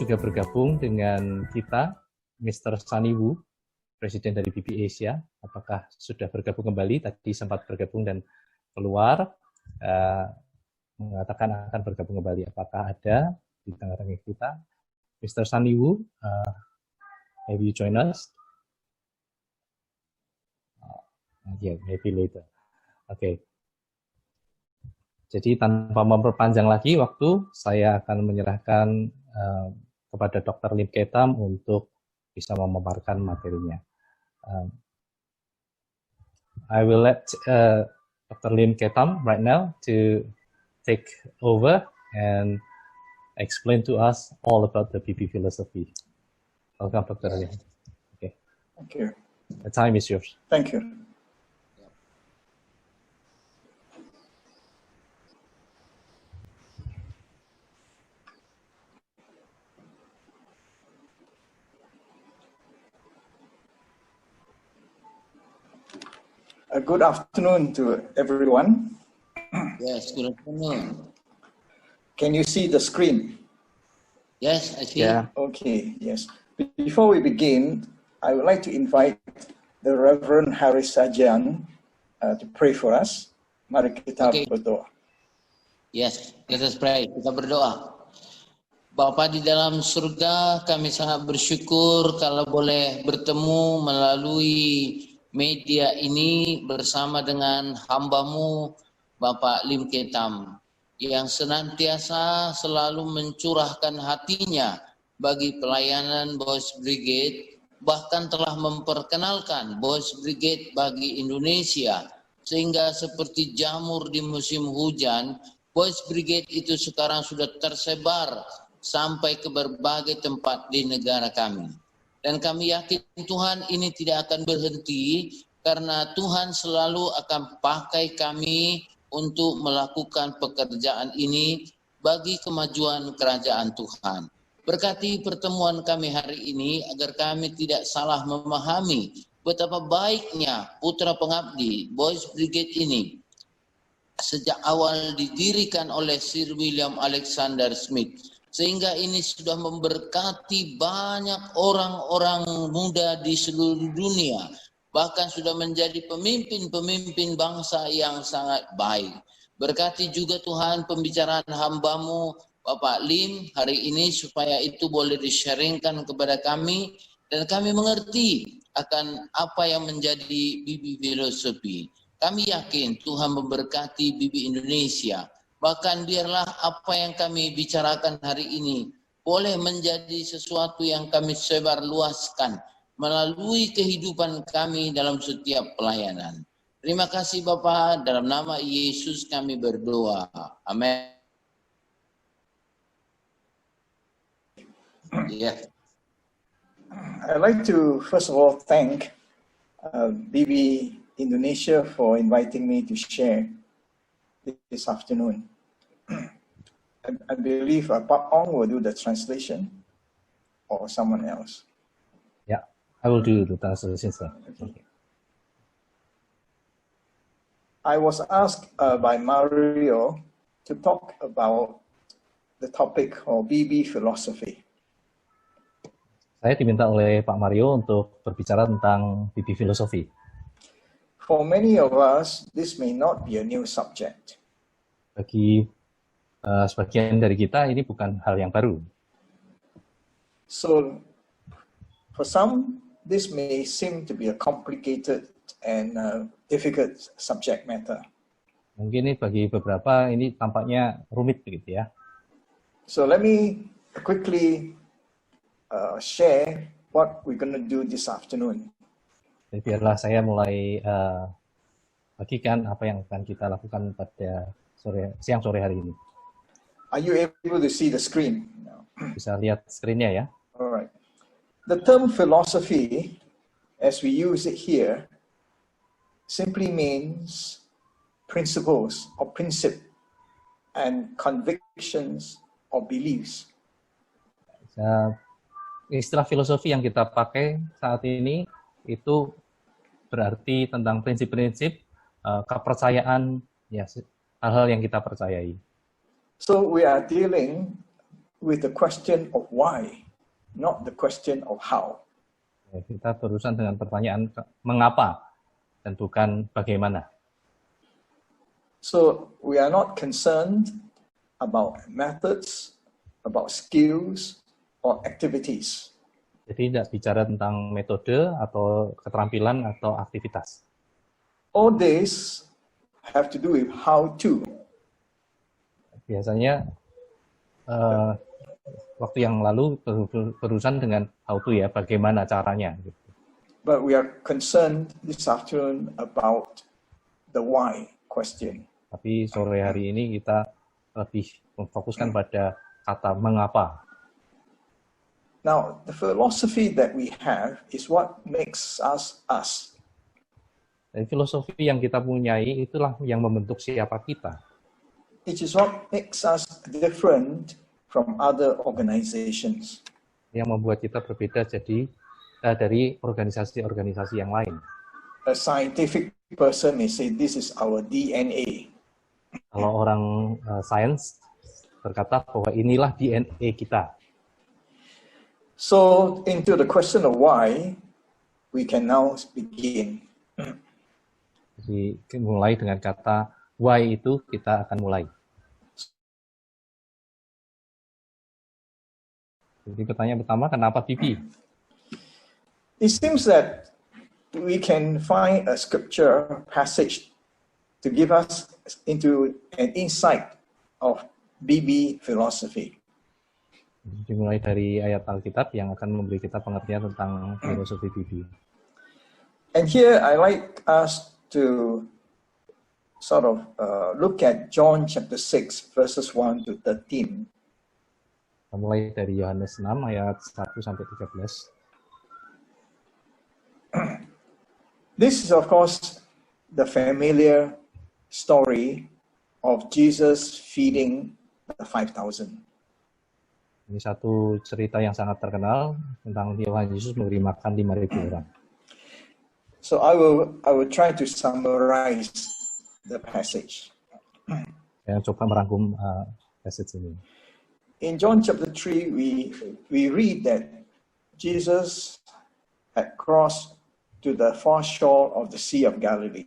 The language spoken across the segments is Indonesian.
juga bergabung dengan kita, Mr. Sunny Wu, Presiden dari BB Asia. Apakah sudah bergabung kembali? Tadi sempat bergabung dan keluar, mengatakan akan bergabung kembali. Apakah ada di tengah-tengah kita? Mr. Sunny Wu, have you join us? Yeah, maybe later. Oke. Jadi tanpa memperpanjang lagi waktu, saya akan menyerahkan kepada Dr. Lim Ketam untuk bisa memaparkan materinya. I will let Dr. Lim Ketam right now to take over and explain to us all about the PP philosophy. Welcome, Dr. Lim. Okay. Thank you. The time is yours. Thank you. Good afternoon to everyone. Yes, good afternoon. Can you see the screen? Yes, I see. Yeah. Okay, yes. Before we begin, I would like to invite the Reverend Harry Sajan to pray for us. Mari kita berdoa. Yes, let us pray. Kita berdoa. Bapa di dalam surga, kami sangat bersyukur kalau boleh bertemu melalui media ini bersama dengan hamba-Mu Bapak Lim Ketam yang senantiasa selalu mencurahkan hatinya bagi pelayanan Boys Brigade, bahkan telah memperkenalkan Boys Brigade bagi Indonesia, sehingga seperti jamur di musim hujan, Boys Brigade itu sekarang sudah tersebar sampai ke berbagai tempat di negara kami. Dan kami yakin Tuhan ini tidak akan berhenti karena Tuhan selalu akan pakai kami untuk melakukan pekerjaan ini bagi kemajuan kerajaan Tuhan. Berkati pertemuan kami hari ini agar kami tidak salah memahami betapa baiknya putra pengabdi Boys Brigade ini sejak awal didirikan oleh Sir William Alexander Smith, sehingga ini sudah memberkati banyak orang-orang muda di seluruh dunia, bahkan sudah menjadi pemimpin-pemimpin bangsa yang sangat baik. Berkati juga Tuhan pembicaraan hamba-Mu Bapak Lim hari ini supaya itu boleh di-sharingkan kepada kami dan kami mengerti akan apa yang menjadi BB filosofi. Kami yakin Tuhan memberkati BB Indonesia. Bahkan biarlah apa yang kami bicarakan hari ini boleh menjadi sesuatu yang kami sebarluaskan melalui kehidupan kami dalam setiap pelayanan. Terima kasih Bapa, dalam nama Yesus kami berdoa. Amin. Yeah. I'd like to first of all thank BB Indonesia for inviting me to share this afternoon. I believe Pak Ong will do the translation or someone else. Yeah, I will do the translation, sir. Okay. I was asked by Mario to talk about the topic of BB philosophy. Saya diminta oleh Pak Mario untuk berbicara tentang BB filosofi. For many of us, this may not be a new subject. Bagi sebagian dari kita, ini bukan hal yang baru. So, for some, this may seem to be a complicated and difficult subject matter. Mungkin ini bagi beberapa ini tampaknya rumit begitu ya. So, let me quickly share what we're going to do this afternoon. Jadi biarlah saya mulai bagikan apa yang akan kita lakukan pada siang sore hari ini. Are you able to see the screen? Bisa lihat screen-nya ya. All right. The term philosophy, as we use it here, simply means principles or principle and convictions or beliefs. Istilah filosofi yang kita pakai saat ini itu berarti tentang prinsip-prinsip, kepercayaan, ya hal-hal yang kita percayai. So we are dealing with the question of why, not the question of how. Kita berurusan dengan pertanyaan mengapa dan bukan bagaimana. So we are not concerned about methods, about skills, or activities. Jadi tidak bicara tentang metode atau keterampilan atau aktivitas. All this have to do with how to. Biasanya waktu yang lalu berurusan dengan how to ya, bagaimana caranya. But we are concerned this afternoon about the why question. Tapi sore hari ini kita lebih memfokuskan pada kata mengapa. Now, the philosophy that we have is what makes us us. Dan filosofi yang kita punyai itulah yang membentuk siapa kita. It is what makes us different from other organizations. Yang membuat kita berbeda dari organisasi-organisasi yang lain. A scientific person may say this is our DNA. Kalau orang sains berkata bahwa inilah DNA kita. So into the question of why, we can now begin. Jadi mulai dengan kata why itu kita akan mulai. Jadi pertanyaan pertama, kenapa BP? It seems that we can find a scripture passage to give us into an insight of BB philosophy. Dimulai dari ayat Alkitab yang akan memberi kita pengertian tentang filosofi BB. And here I like us to sort of look at John chapter 6 verses 1 to 13. Mulai dari Yohanes 6 ayat 1 sampai 13. This is of course the familiar story of Jesus feeding the 5,000. Ini satu cerita yang sangat terkenal tentang Tuhan Yesus memberi makan 5.000 orang. So I will try to summarize the passage. Saya coba merangkum passage ini. In John chapter 3, we read that Jesus had crossed to the far shore of the Sea of Galilee.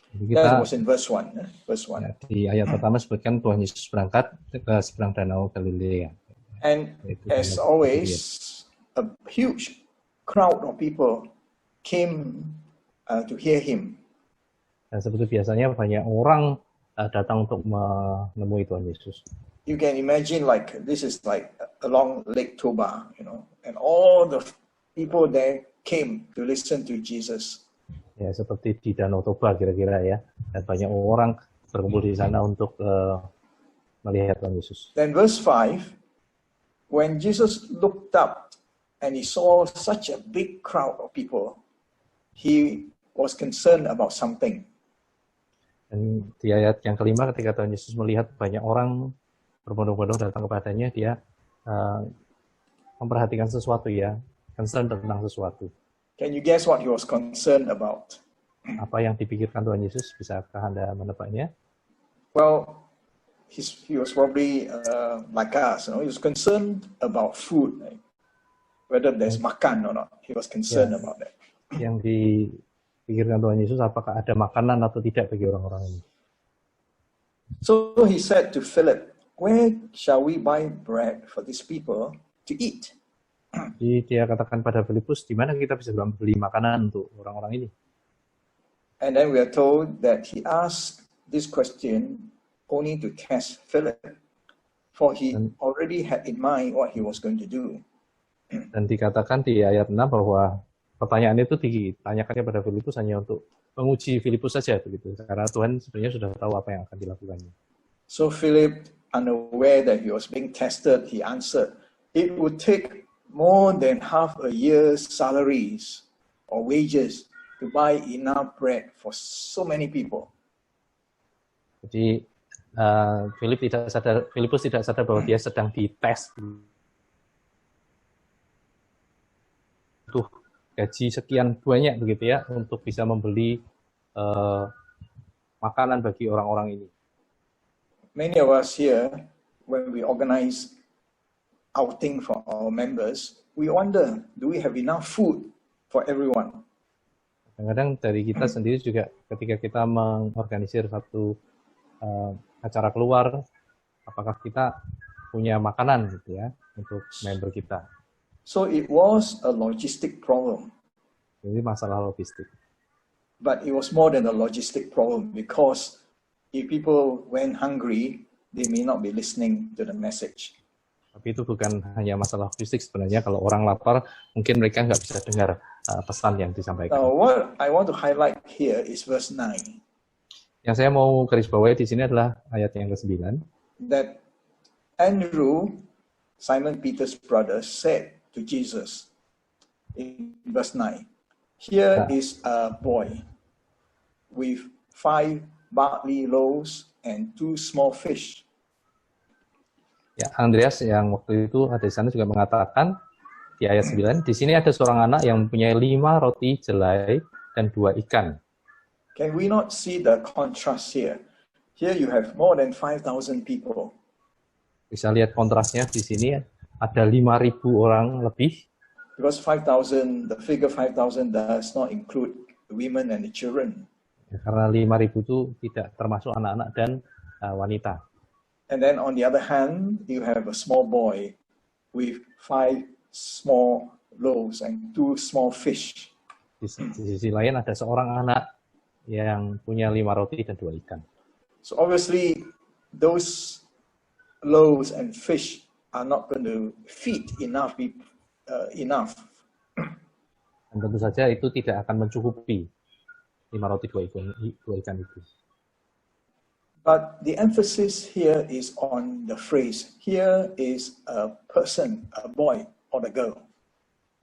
Jadi That kita was in verse 1. Verse 1. di ayat pertama sebutkan Tuhan Yesus berangkat ke seberang danau Galilea. And as always, a huge crowd of people came to hear him. Dan seperti biasanya banyak orang datang untuk menemui Tuhan Yesus. You can imagine like this is like along Lake Toba, and all the people there came to listen to Jesus. Ya, seperti di Danau Toba kira-kira ya. Dan banyak orang berkumpul di sana untuk melihat Tuhan Yesus. Then verse 5, when Jesus looked up and he saw such a big crowd of people, he was concerned about something. Dan di ayat yang kelima ketika Tuhan Yesus melihat banyak orang berbondong-bondong datang kepadanya, dia memperhatikan sesuatu ya, concern tentang sesuatu. Can you guess what he was concerned about? Apa yang dipikirkan Tuhan Yesus? Bisakah Anda menebaknya? Well, he was probably like us. He was concerned about food, right? Whether there's makan or not. He was concerned about that. Yang dipikirkan Tuhan Yesus, apakah ada makanan atau tidak bagi orang-orang ini? So he said to Philip, where shall we buy bread for these people to eat? Jadi dia katakan pada Filipus, di mana kita bisa beli makanan untuk orang-orang ini? And then we are told that he asked this question only to test Philip, for he already had in mind what he was going to do. Dan dikatakan di ayat 6 bahwa pertanyaan itu ditanyakannya pada Filipus hanya untuk menguji Filipus saja begitu. Karena Tuhan sebenarnya sudah tahu apa yang akan dilakukannya. So Philip, unaware that he was being tested, he answered, it would take more than half a year's salaries or wages to buy enough bread for so many people. Jadi Filipus tidak sadar bahwa dia sedang dites. Butuh gaji sekian banyak begitu ya untuk bisa membeli makanan bagi orang-orang ini. Many of us here when we organize outing for our members, we wonder, do we have enough food for everyone? Kadang-kadang dari kita sendiri juga ketika kita mengorganisir satu acara keluar, apakah kita punya makanan gitu ya untuk member kita. So it was a logistic problem. Jadi masalah logistik. But it was more than a logistic problem because if people went hungry, they may not be listening to the message. Tapi itu bukan hanya masalah logistik sebenarnya. Kalau orang lapar, mungkin mereka nggak bisa dengar pesan yang disampaikan. Now, what I want to highlight here is verse 9. Yang saya mau garis bawahi di sini adalah ayat yang ke-9. That Andrew, Simon Peter's brother, said to Jesus in verse 9, here is a boy with 5 barley loaves and 2 small fish. Ya, Andreas yang waktu itu ada di sana juga mengatakan di ayat 9, di sini ada seorang anak yang mempunyai 5 roti jelai dan 2 ikan. Can we not see the contrast here? Here you have more than 5,000 people. Bisa lihat kontrasnya di sini ada 5.000 orang lebih. Because 5,000, the figure 5,000 does not include the women and the children. Ya, karena 5.000 itu tidak termasuk anak-anak dan wanita. And then on the other hand, you have a small boy with 5 small loaves and 2 small fish. Di sisi lain ada seorang anak yang punya 5 roti dan 2 ikan. So obviously, those loaves and fish are not going to feed enough people. Dan tentu saja itu tidak akan mencukupi 5 roti 2 ikan itu. But the emphasis here is on the phrase, here is a person, a boy or a girl.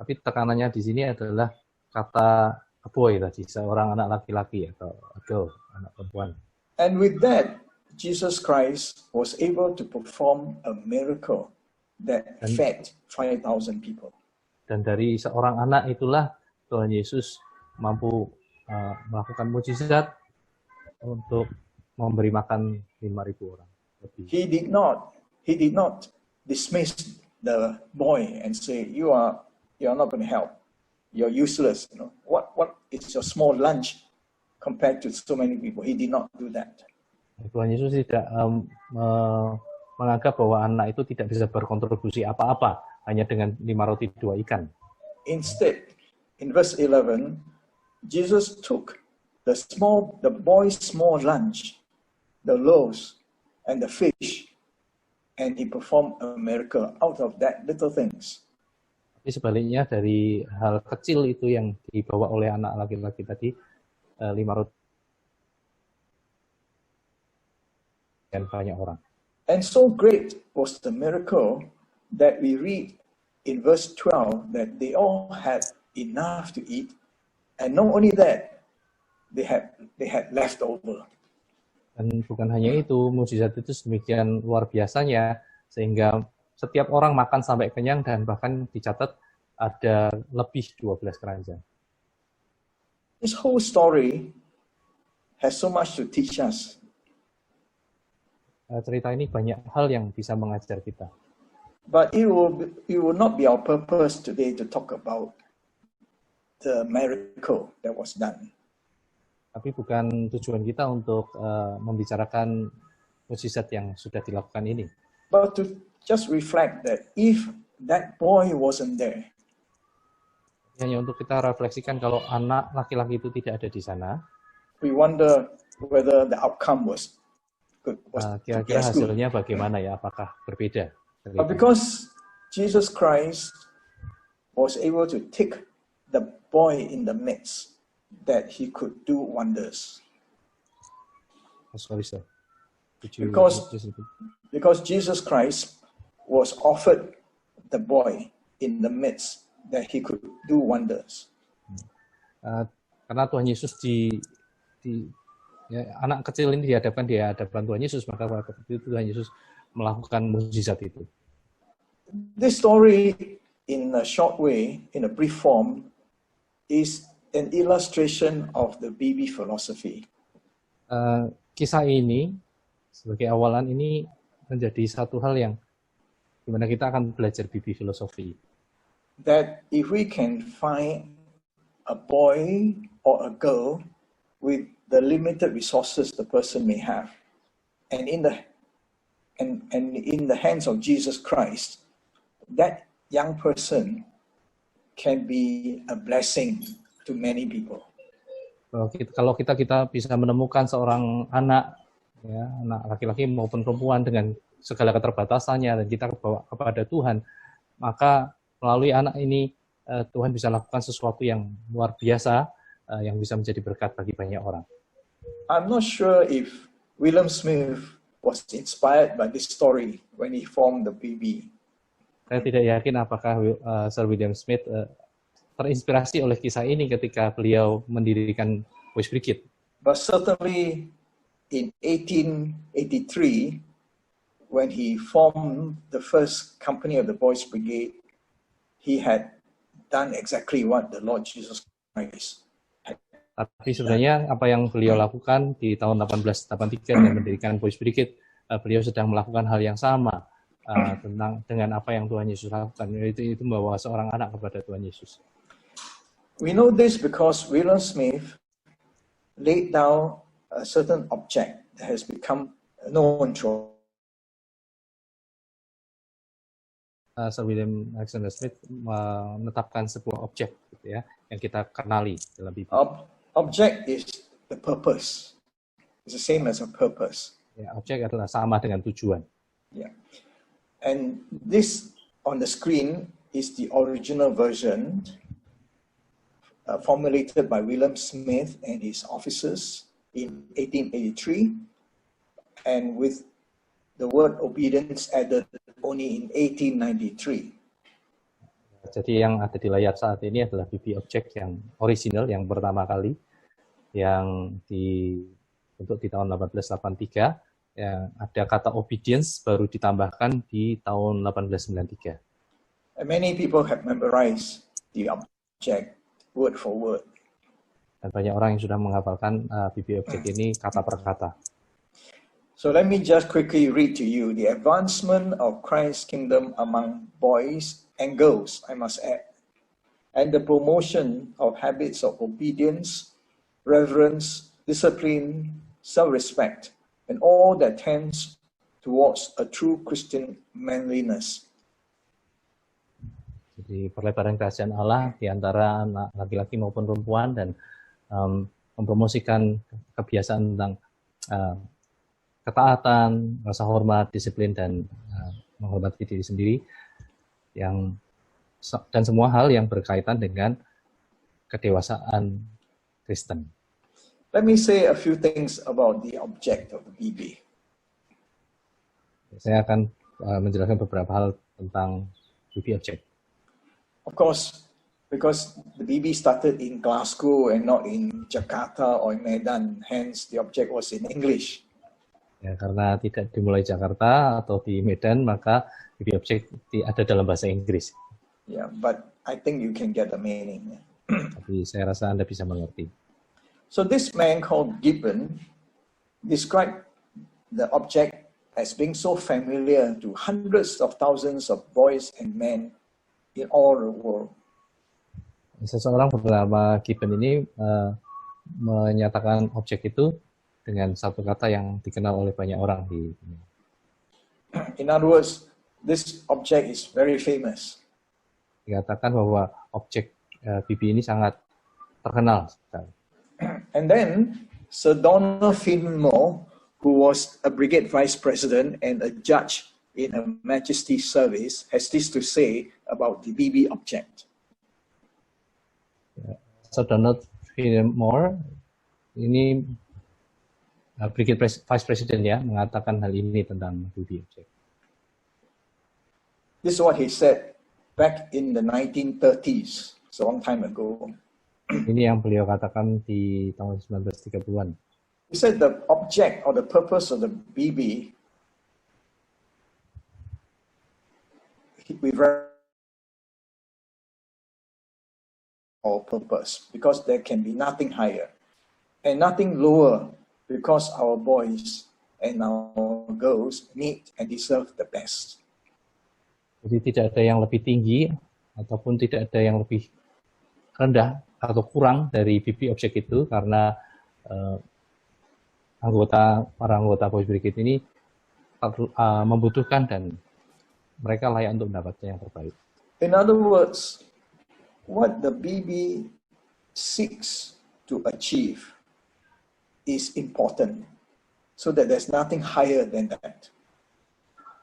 Tapi tekanannya di sini adalah kata boy tadi, seorang anak laki-laki atau a girl, anak perempuan. And with that, Jesus Christ was able to perform a miracle that fed 5,000 people. Dan dari seorang anak itulah Tuhan Yesus mampu melakukan mukjizat untuk memberi makan 5.000 orang lebih. He did not dismiss the boy and say, you are not going to help. You're useless. You know what is your small lunch compared to so many people? He did not do that. Tuhan Yesus tidak menganggap bahwa anak itu tidak bisa berkontribusi apa-apa hanya dengan 5 roti 2 ikan. Instead, in verse 11, Jesus took the boy's small lunch, the loaves and the fish, and he performed a miracle out of that little things. Tapi sebaliknya dari hal kecil itu yang dibawa oleh anak laki-laki tadi, 5 roti dan banyak orang. And so great was the miracle that we read in verse 12 that they all had enough to eat, and not only that, they had leftover. Dan bukan hanya itu, mukjizat itu sedemikian luar biasanya sehingga setiap orang makan sampai kenyang dan bahkan dicatat ada lebih 12 keranjang. This whole story has so much to teach us. Cerita ini banyak hal yang bisa mengajar kita. But it will not be our purpose today to talk about the miracle that was done. Tapi bukan tujuan kita untuk membicarakan mukjizat yang sudah dilakukan ini. But to just reflect that if that boy wasn't there, hanya untuk kita refleksikan kalau anak laki-laki itu tidak ada di sana, we wonder whether the outcome was good. Kira-kira hasilnya bagaimana ya? Apakah berbeda? But because Jesus Christ was able to take the boy in the midst, that he could do wonders. Oh, sorry, sir. Because Jesus Christ was offered the boy in the midst, that he could do wonders. Karena Tuhan Yesus anak kecil ini dihadapkan di hadapan Tuhan Yesus, maka pada waktu itu Tuhan Yesus melakukan mukjizat itu. This story, in a short way, in a brief form, is an illustration of the BB philosophy. Kisah ini sebagai awalan ini menjadi satu hal yang dimana kita akan belajar BB filosofi. That if we can find a boy or a girl with the limited resources the person may have, and in the hands of Jesus Christ, that young person can be a blessing to many people. Kalau kita bisa menemukan seorang anak, ya, anak laki-laki maupun perempuan dengan segala keterbatasannya dan kita bawa kepada Tuhan, maka melalui anak ini Tuhan bisa lakukan sesuatu yang luar biasa yang bisa menjadi berkat bagi banyak orang. I'm not sure if William Smith was inspired by this story when he formed the BB. Saya tidak yakin apakah Sir William Smith terinspirasi oleh kisah ini ketika beliau mendirikan Boys Brigade. But certainly in 1883, when he formed the first company of the Boys Brigade, he had done exactly what the Lord Jesus Christ had. Tapi sebenarnya apa yang beliau lakukan di tahun 1883 dengan mendirikan Boys Brigade, beliau sedang melakukan hal yang sama dengan apa yang Tuhan Yesus lakukan, yaitu membawa seorang anak kepada Tuhan Yesus. We know this because William Smith laid down a certain object that has become known to Sir William Alexander Smith menetapkan sebuah objek gitu ya, yang kita kenali dalam BB. Object is the purpose. It's the same as a purpose. Ya, objek adalah sama dengan tujuan. Yeah. And this on the screen is the original version formulated by William Smith and his officers in 1883, and with the word obedience added only in 1893. Jadi yang ada di layar saat ini adalah BB object yang original, yang pertama kali, yang dibentuk di tahun 1883, yang ada kata obedience baru ditambahkan di tahun 1893. And many people have memorized the object word for word. Dan banyak orang yang sudah menghafalkan BB object ini kata per kata. So let me just quickly read to you the advancement of Christ's kingdom among boys and girls, I must add, and the promotion of habits of obedience, reverence, discipline, self-respect, and all that tends towards a true Christian manliness. Jadi perlebaran kerajaan Allah di antara anak laki-laki maupun perempuan, dan mempromosikan kebiasaan tentang ketaatan, rasa hormat, disiplin, dan menghormati diri sendiri, dan semua hal yang berkaitan dengan kedewasaan Kristen. Let me say a few things about the object of the BB. Saya akan menjelaskan beberapa hal tentang BB object. Of course, because the BB started in Glasgow and not in Jakarta or in Medan, hence the object was in English. Ya, karena tidak dimulai Jakarta atau di Medan, maka BB object ada dalam bahasa Inggris. Yeah, but I think you can get the meaning. Tapi saya rasa Anda bisa mengerti. So this man called Gibbon described the object as being so familiar to hundreds of thousands of boys and men in all the world. Seseorang bernama Gibbon ini menyatakan objek itu dengan satu kata yang dikenal oleh banyak orang di dunia. In other words, this object is very famous. Dikatakan bahwa objek BB ini sangat terkenal sekali. And then Sir Donald Fillmore, who was a brigade vice president and a judge in Her Majesty's service, has this to say about the BB object. Sir Donald Fillmore ini brigade vice president ya, mengatakan hal ini tentang BB object. This is what he said back in the 1930s, it's a long time ago. Ini yang beliau katakan di tahun 1930-an. He said the object or the purpose of the BB or purpose, because there can be nothing higher and nothing lower, because our boys and our girls need and deserve the best. Jadi tidak ada yang lebih tinggi ataupun tidak ada yang lebih rendah atau kurang dari BB Object itu, karena para anggota Boys Brigade ini membutuhkan dan mereka layak untuk mendapatkan yang terbaik. In other words, what the BB seeks to achieve is important, so that there's nothing higher than that.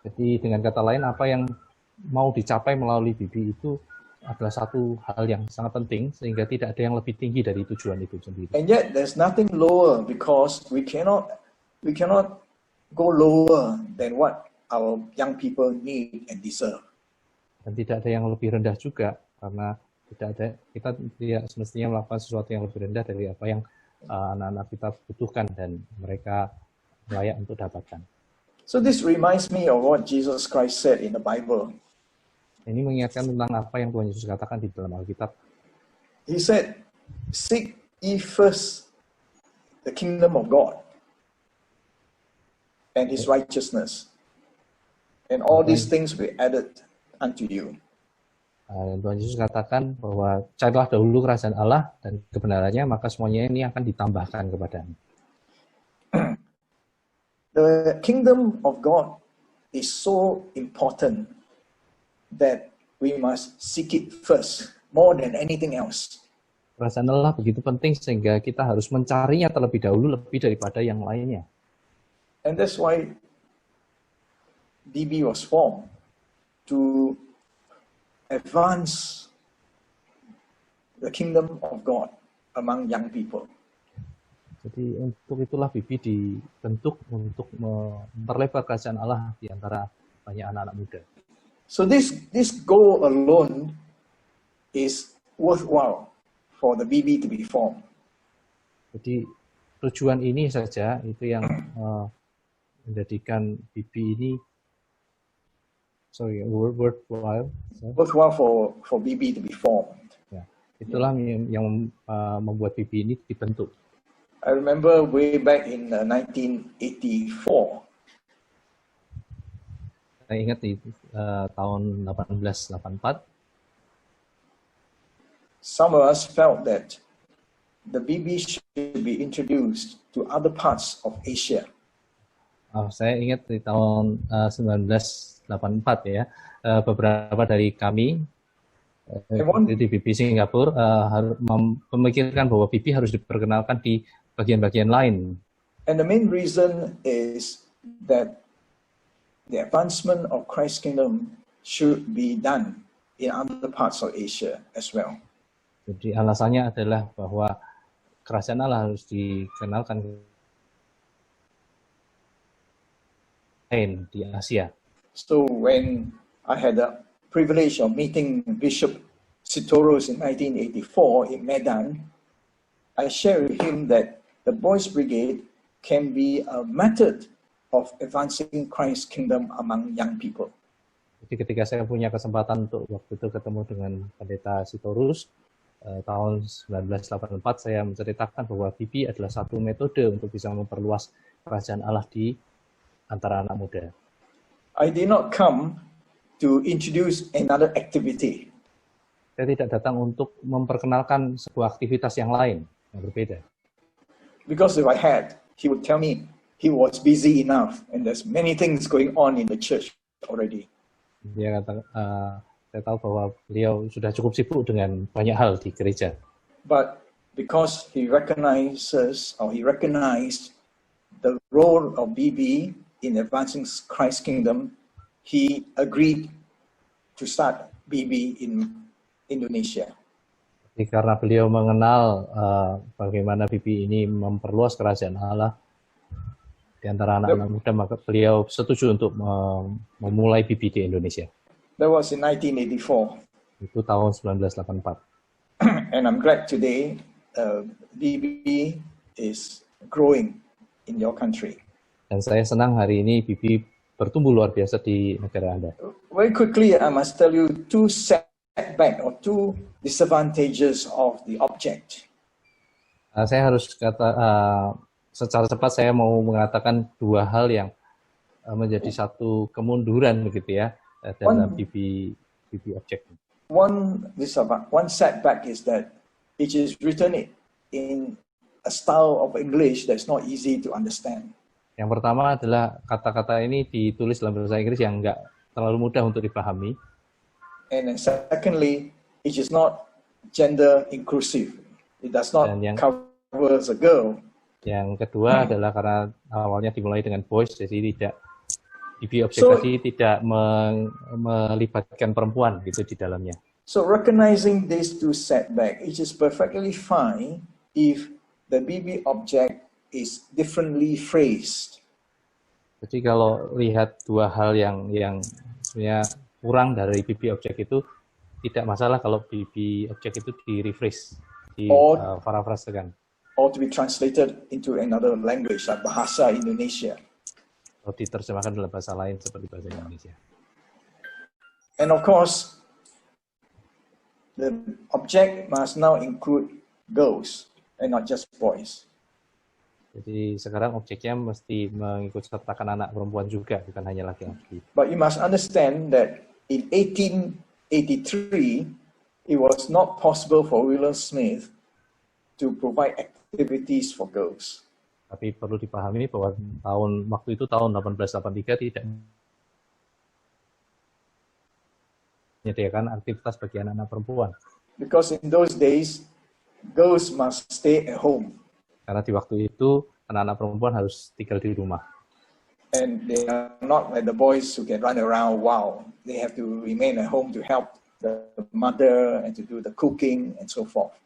Jadi dengan kata lain, apa yang mau dicapai melalui BB itu adalah satu hal yang sangat penting, sehingga tidak ada yang lebih tinggi dari tujuan itu sendiri. And yet there's nothing lower, because we cannot go lower than what our young people need and deserve. Dan tidak ada yang lebih rendah juga, karena kita tidak semestinya melakukan sesuatu yang lebih rendah dari apa yang anak-anak kita butuhkan dan mereka layak untuk dapatkan. So this reminds me of what Jesus Christ said in the Bible. Ini mengingatkan tentang apa yang Tuhan Yesus katakan di dalam Alkitab. He said, "Seek ye first the kingdom of God and his righteousness, and all these things will be added unto you." Dan Tuhan Yesus katakan bahwa carilah dahulu kerajaan Allah dan kebenarannya, maka semuanya ini akan ditambahkan kepadamu. The kingdom of God is so important that we must seek it first, more than anything else. Kerajaan Allah begitu penting sehingga kita harus mencarinya terlebih dahulu, lebih daripada yang lainnya. And that's why BB was formed, to advance the kingdom of God among young people. Jadi untuk itulah BB dibentuk untuk memperlebar kerajaan Allah di antara banyak anak-anak muda. So this goal alone is worthwhile for the BB to be formed. Jadi tujuan ini saja itu yang menjadikan BB ini worthwhile. Worthwhile for BB to be formed. Ya, itulah yang membuat BB ini dibentuk. I remember way back in 1984. Saya ingat di tahun 1884. Some of us felt that the BB should be introduced to other parts of Asia. Saya ingat di tahun 1984 ya, beberapa dari kami di BB Singapura harus memikirkan bahwa BB harus diperkenalkan di bagian-bagian lain. And the main reason is that the advancement of Christ's kingdom should be done in other parts of Asia as well. Jadi alasannya adalah bahwa kerajaan Allah harus dikenalkan di Asia. So when I had the privilege of meeting Bishop Sitoros in 1984 in Medan, I shared with him that the Boys Brigade can be a method of advancing Christ's kingdom among young people. Jadi ketika saya punya kesempatan untuk waktu itu ketemu dengan Pendeta Sitorus tahun 1984, saya menceritakan bahwa BB adalah satu metode untuk bisa memperluas kerajaan Allah di antara anak muda. I did not come to introduce another activity. Saya tidak datang untuk memperkenalkan sebuah aktivitas yang lain, yang berbeda. Because if I had, he would tell me he was busy enough and there's many things going on in the church already. Dia kata, saya tahu bahwa beliau sudah cukup sibuk dengan banyak hal di gereja. But because he recognized the role of BB in advancing Christ's kingdom, he agreed to start BB in Indonesia. Jadi karena beliau mengenal bagaimana BB ini memperluas kerajaan Allah di antara anak-anak muda, maka beliau setuju untuk memulai BB di Indonesia. That was in 1984. Itu tahun 1984. And I'm glad today BB is growing in your country. Dan saya senang hari ini BB bertumbuh luar biasa di negara Anda. Very quickly, I must tell you two setback or two disadvantages of the object. Saya harus secara cepat saya mau mengatakan dua hal yang menjadi satu kemunduran begitu ya dalam BB object. One setback is that it is written in a style of English that's not easy to understand. Yang pertama adalah kata-kata ini ditulis dalam bahasa Inggris yang enggak terlalu mudah untuk dipahami. And then secondly, it is not gender inclusive. It does not cover a girl. Yang kedua adalah karena awalnya dimulai dengan boys, jadi tidak BB object tadi tidak melibatkan perempuan gitu di dalamnya. So recognizing these two setbacks, it is perfectly fine if the BB object is differently phrased. Jadi kalau lihat dua hal yang sebenarnya kurang dari BB object itu tidak masalah kalau BB object itu di-rephrase, parafrasekan. Or to be translated into another language like bahasa Indonesia. Atau diterjemahkan dalam bahasa lain seperti bahasa Indonesia. And of course, the object must now include girls and not just boys. Jadi sekarang objeknya mesti mengikut sertakan anak perempuan juga, bukan hanya laki-laki. But you must understand that in 1883, it was not possible for William Smith to provide activities for girls. Tapi perlu dipahami bahwa waktu itu tahun 1883 tidak menyediakan aktivitas bagi anak-anak perempuan. Because in those days, girls must stay at home. Karena di waktu itu anak-anak perempuan harus tinggal di rumah. And they are not like the boys who can run around wild. They have to remain at home to help the mother and to do the cooking and so forth.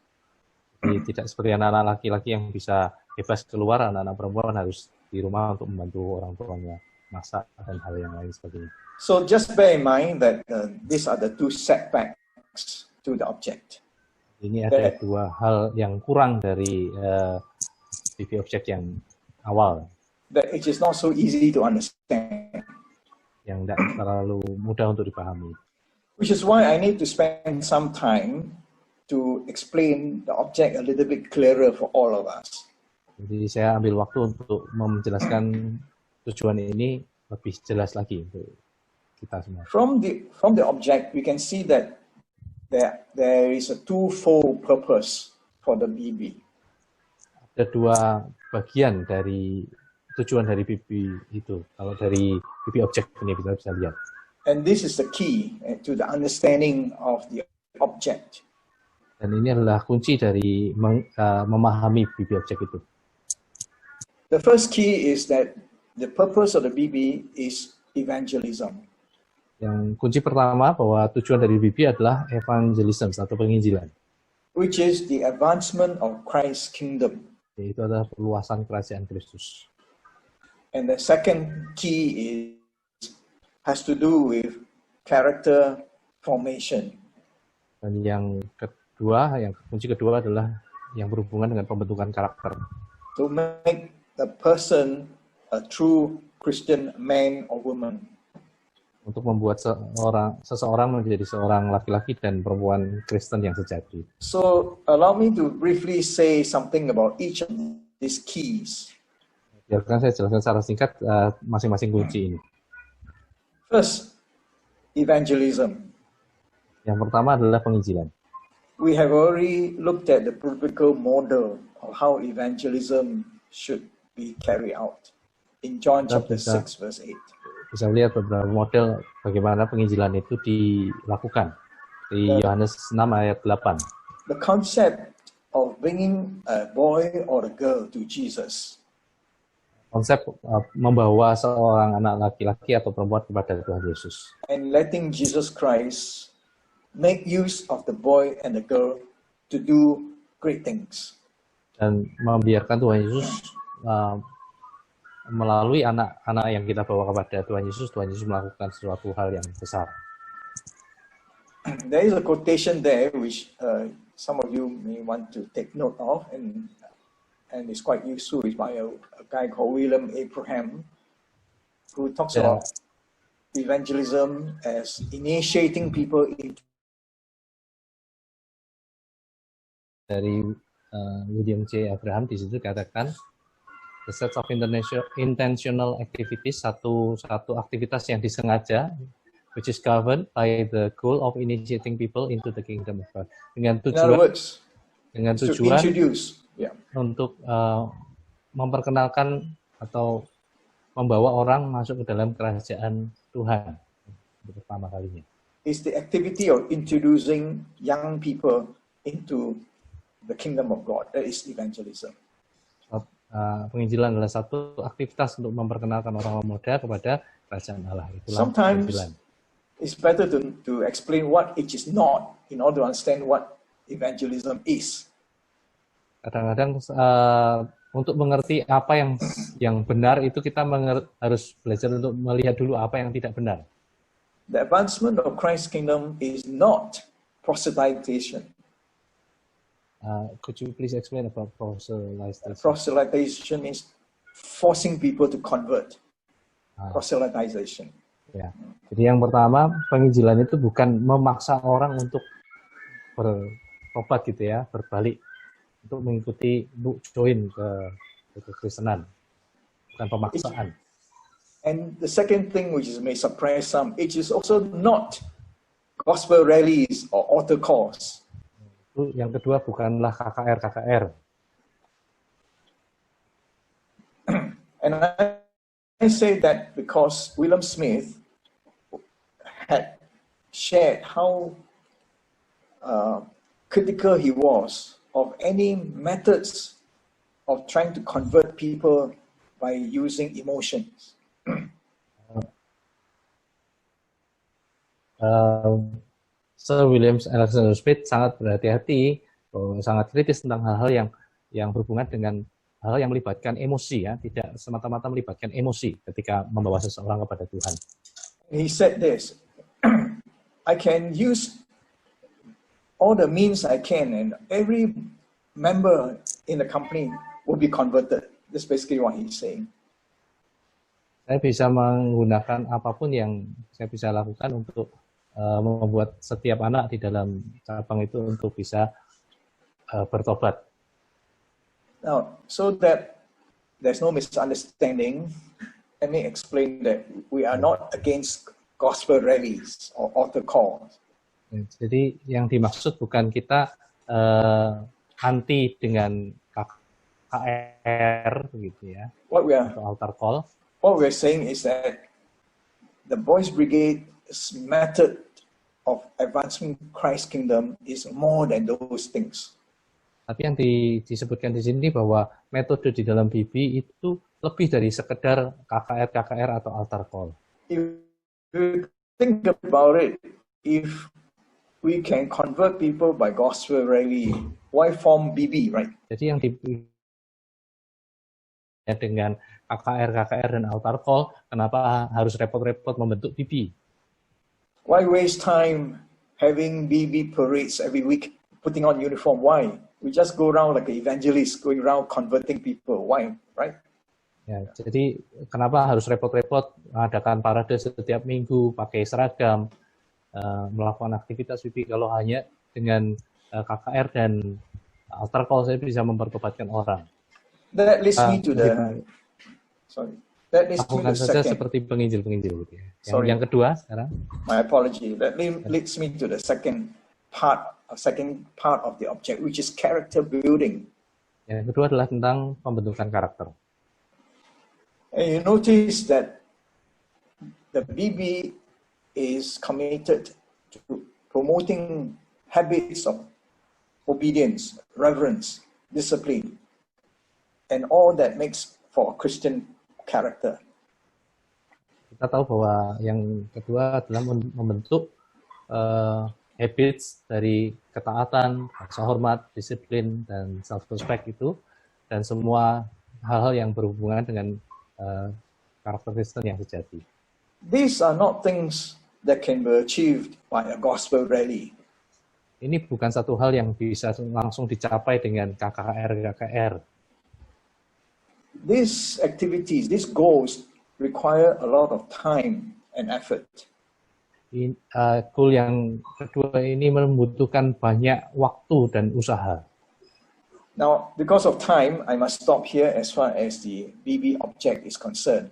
Jadi tidak seperti anak-anak laki-laki yang bisa bebas keluar, anak-anak perempuan harus di rumah untuk membantu orang tuanya masak dan hal yang lain sebagainya. So just bear in mind that these are the two setbacks to the object. Ini ada dua hal yang kurang dari BB object yang awal. That it is not so easy to understand. Yang tidak terlalu mudah untuk dipahami. Which is why I need to spend some time to explain the object a little bit clearer for all of us. Jadi saya ambil waktu untuk menjelaskan tujuan ini lebih jelas lagi untuk kita semua. From the object, we can see that there is a twofold purpose for the BB. Ada dua bagian dari tujuan dari BB itu. Kalau dari BB object ini kita bisa lihat. And this is the key to the understanding of the object. Dan ini adalah kunci dari memahami BB object itu. The first key is that the purpose of the BB is evangelism. Yang kunci pertama bahwa tujuan dari BB adalah evangelism atau penginjilan. Which is the advancement of Christ's kingdom. Yaitu adalah perluasan kerajaan Kristus. And the second key has to do with character formation. Dan yang kunci kedua adalah yang berhubungan dengan pembentukan karakter. To make the person a true Christian man or woman. Untuk membuat seseorang menjadi seorang laki-laki dan perempuan Kristen yang sejati. So allow me to briefly say something about each of these keys. Biarkan saya jelaskan secara singkat masing-masing kunci ini. First, evangelism. Yang pertama adalah penginjilan. We have already looked at the biblical model of how evangelism should be carried out in John chapter 6 verse 8. Bisa lihat beberapa model bagaimana penginjilan itu dilakukan di Yohanes 6 ayat 8. The concept of bringing a boy or a girl to Jesus. Konsep membawa seorang anak laki-laki atau perempuan kepada Tuhan Yesus. And letting Jesus Christ make use of the boy and the girl to do great things. Dan membiarkan Tuhan Yesus melalui anak-anak yang kita bawa kepada Tuhan Yesus melakukan sesuatu hal yang besar. There is a quotation there which some of you may want to take note of, and it's quite useful. It's by a guy called William Abraham, who talks about evangelism as initiating people into. Dari William J. Abraham di situ katakan the sets of intentional activities, satu aktivitas yang disengaja, which is governed by the goal of initiating people into the kingdom of God. Dengan In other tujuan, words, dengan to tujuan introduce. Yeah. untuk memperkenalkan atau membawa orang masuk ke dalam kerajaan Tuhan untuk pertama kalinya. It's the activity of introducing young people into the kingdom of God. That is evangelism. Penginjilan adalah satu aktivitas untuk memperkenalkan orang muda kepada kerajaan Allah. Itulah Sometimes penginjilan. it's better to explain what it is not in order to understand what evangelism is. Kadang-kadang untuk mengerti apa yang benar itu kita harus belajar untuk melihat dulu apa yang tidak benar. The advancement of Christ's kingdom is not proselytization. Could you please explain about proselytization? Proselytization means forcing people to convert. Proselytization. Ya. Jadi yang pertama, penginjilan itu bukan memaksa orang untuk bertobat gitu ya, berbalik untuk mengikuti join ke kekristenan. Bukan pemaksaan. And the second thing which may surprise some, it is also not gospel rallies or altar calls. Yang kedua bukanlah KKR. And I say that because William Smith had shared how critical he was of any methods of trying to convert people by using emotions. Sir William Alexander Smith sangat berhati-hati, sangat kritis tentang hal-hal yang berhubungan dengan hal yang melibatkan emosi ya, tidak semata-mata melibatkan emosi ketika membawa seseorang kepada Tuhan. He said this, I can use all the means I can and every member in the company will be converted. That's basically what he's saying. Saya bisa menggunakan apapun yang saya bisa lakukan untuk membuat setiap anak di dalam cabang itu untuk bisa bertobat. Now, so that there's no misunderstanding, let me explain that we are not against gospel rallies or altar calls. Jadi yang dimaksud bukan kita anti dengan KKR gitu ya, atau altar call. What we're saying is that the Boys Brigade's method of advancing Christ's kingdom is more than those things. Tapi yang disebutkan di sini bahwa metode di dalam BB itu lebih dari sekedar KKR atau altar call. If you think about it, if we can convert people by gospel rally, why form BB, right? Jadi yang dengan KKR dan altar call, kenapa harus repot-repot membentuk BB? Why waste time having BB parades every week, putting on uniform? Why? We just go around like an evangelist, going around converting people. Why? Right? Ya, jadi kenapa harus repot-repot mengadakan parade setiap minggu, pakai seragam, melakukan aktivitas BB kalau hanya dengan KKR dan altar call saya bisa mempertobatkan orang. That leads me to the That leads me to the saja second. Seperti penginjil gitu ya. Yang kedua sekarang. My apology. That leads me to the second part of the object, which is character building. Yang kedua adalah tentang pembentukan karakter. And you notice that the BB is committed to promoting habits of obedience, reverence, discipline, and all that makes for a Christian character. Kita tahu bahwa yang kedua adalah membentuk habits dari ketaatan, rasa hormat, disiplin, dan self-respect itu, dan semua hal-hal yang berhubungan dengan karakter Kristen yang sejati. These are not things that can be achieved by a gospel rally. Ini bukan satu hal yang bisa langsung dicapai dengan KKR. These activities, these goals require a lot of time and effort. Goal yang kedua ini membutuhkan banyak waktu dan usaha. Now, because of time, I must stop here as far as the BB object is concerned.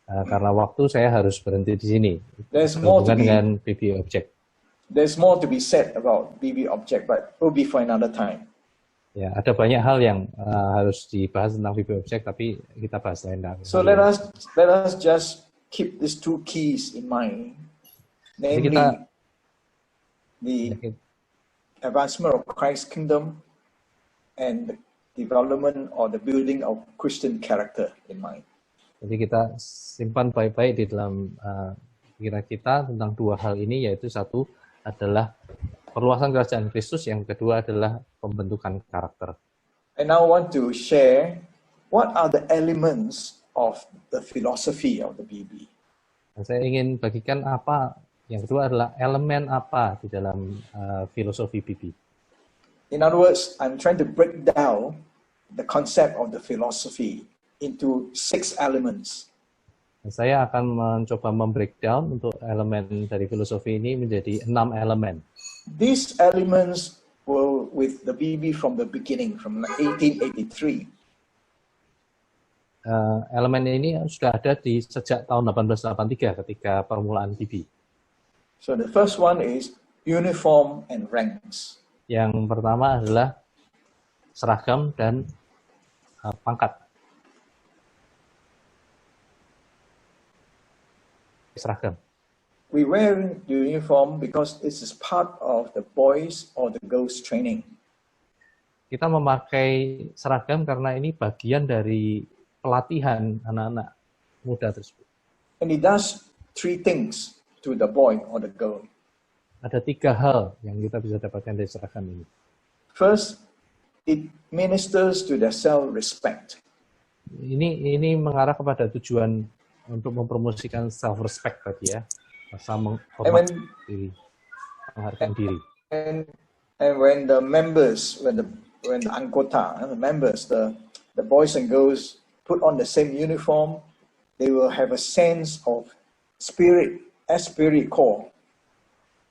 Karena waktu saya harus berhenti di sini. There's more to Berhubungan be dengan BB object. there's more to be said about BB object, but it will be for another time. Ya, ada banyak hal yang harus dibahas tentang BB object, tapi kita bahas lain kali. So let us just keep these two keys in mind, namely the advancement of Christ's kingdom and the development or the building of Christian character in mind. Jadi kita simpan baik-baik di dalam pikiran kita tentang dua hal ini, yaitu satu adalah perluasan kerajaan Kristus, yang kedua adalah pembentukan karakter. I now want to share what are the elements of the philosophy of the BB. Dan saya ingin bagikan apa, yang kedua adalah elemen apa di dalam filosofi BB. In other words, I'm trying to break down the concept of the philosophy into 6 elements. Dan saya akan mencoba membreakdown untuk elemen dari filosofi ini menjadi 6 elemen. These elements were with the BB from the beginning, from 1883. Elemen ini sudah ada di sejak tahun 1883 ketika permulaan BB. So the first one is uniform and ranks. Yang pertama adalah seragam dan pangkat. Seragam. We wear the uniform because this is part of the boys or the girls training. Kita memakai seragam karena ini bagian dari pelatihan anak-anak muda tersebut. And it does 3 things to the boy or the girl. Ada 3 hal yang kita bisa dapatkan dari seragam ini. First, it ministers to their self-respect. Ini mengarah kepada tujuan untuk mempromosikan self-respect tadi ya. Rasa menghormati diri, menghargai diri. And when the members, when the anggota, the members, the boys and girls put on the same uniform, they will have a sense of spirit, esprit corps.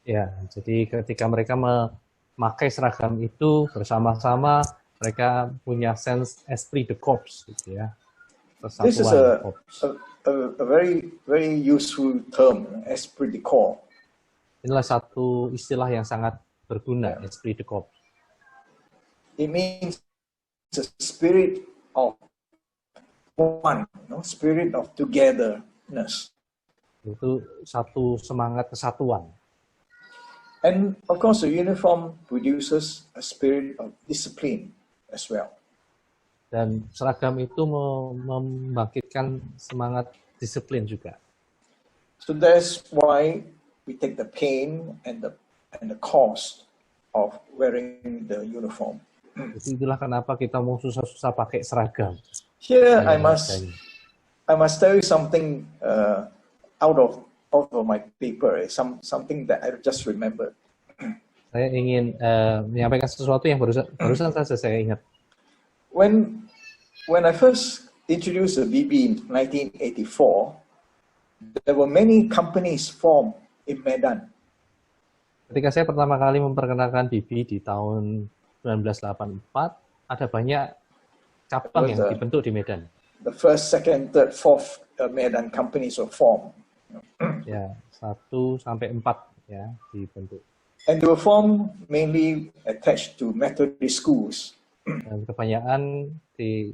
Ya, jadi ketika mereka memakai seragam itu bersama-sama, mereka punya sense esprit de corps, gitu ya. This is a very, very useful term, esprit de corps. Inilah satu istilah yang sangat berguna, esprit de corps. It means the spirit of one, spirit of togetherness. Itu satu semangat kesatuan. And of course, the uniform produces a spirit of discipline as well. Dan seragam itu membangkitkan semangat disiplin juga. So that's why we take the pain and the cost of wearing the uniform. Jadi itulah kenapa kita mau susah-susah pakai seragam. Here I must tell you something out of my paper, something that I just remembered. Saya ingin menyampaikan sesuatu yang barusan saja saya ingat. When I first introduced the BB in 1984, there were many companies formed in Medan. Ketika saya pertama kali memperkenalkan BB di tahun 1984, ada banyak cabang yang dibentuk di Medan. The first, second, third, fourth Medan companies were formed. Ya, 1 sampai 4 ya dibentuk. And they were formed mainly attached to Methodist schools. Dan kebanyakan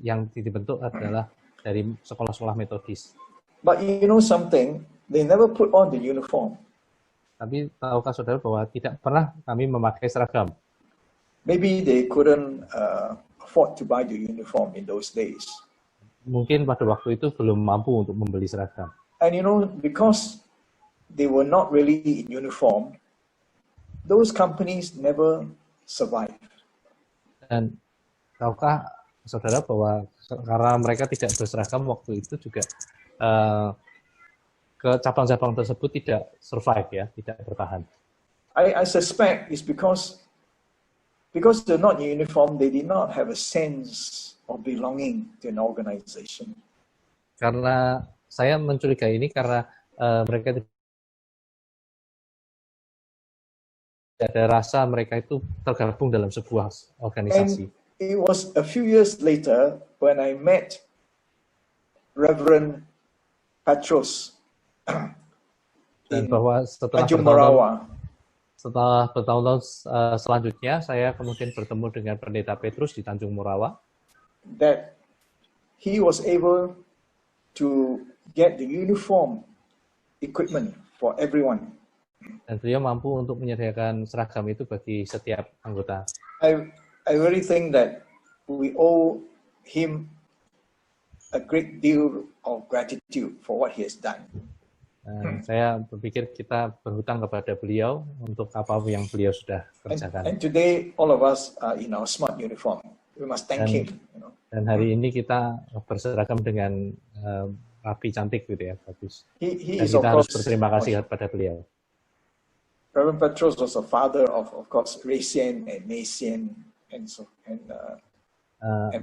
yang dibentuk adalah dari sekolah-sekolah Metodis. But you know something, they never put on the uniform. Tapi tahukah saudara bahwa tidak pernah kami memakai seragam? Maybe they couldn't afford to buy the uniform in those days. Mungkin pada waktu itu belum mampu untuk membeli seragam. And you know, because they were not really in uniform, those companies never survived. Dan tahukah saudara bahwa karena mereka tidak berseragam waktu itu juga ke cabang-cabang tersebut tidak survive ya, tidak bertahan. I suspect it's because they're not in uniform, they did not have a sense of belonging to an organization. Karena saya mencurigai ini karena mereka tidak ada rasa mereka itu tergabung dalam sebuah organisasi. it was a few years later when I met Reverend Petros Dan in bahwa setelah Tanjung Merawa. bertahun-tahun selanjutnya, saya kemudian bertemu dengan Pendeta Petrus di Tanjung Merawa. That he was able to get the uniform equipment for everyone. Dan beliau mampu untuk menyediakan seragam itu bagi setiap anggota. I really think that we owe him a great deal of gratitude for what he has done. Dan saya berpikir kita berhutang kepada beliau untuk apa yang beliau sudah kerjakan. And today, all of us are in our smart uniform. We must thank him. Dan hari ini kita berseragam dengan rapi, cantik gitu ya, bagus. He Dan is, of kita harus course, berterima kasih kepada beliau. Reverend Petros was a father of course, Racien and Macian and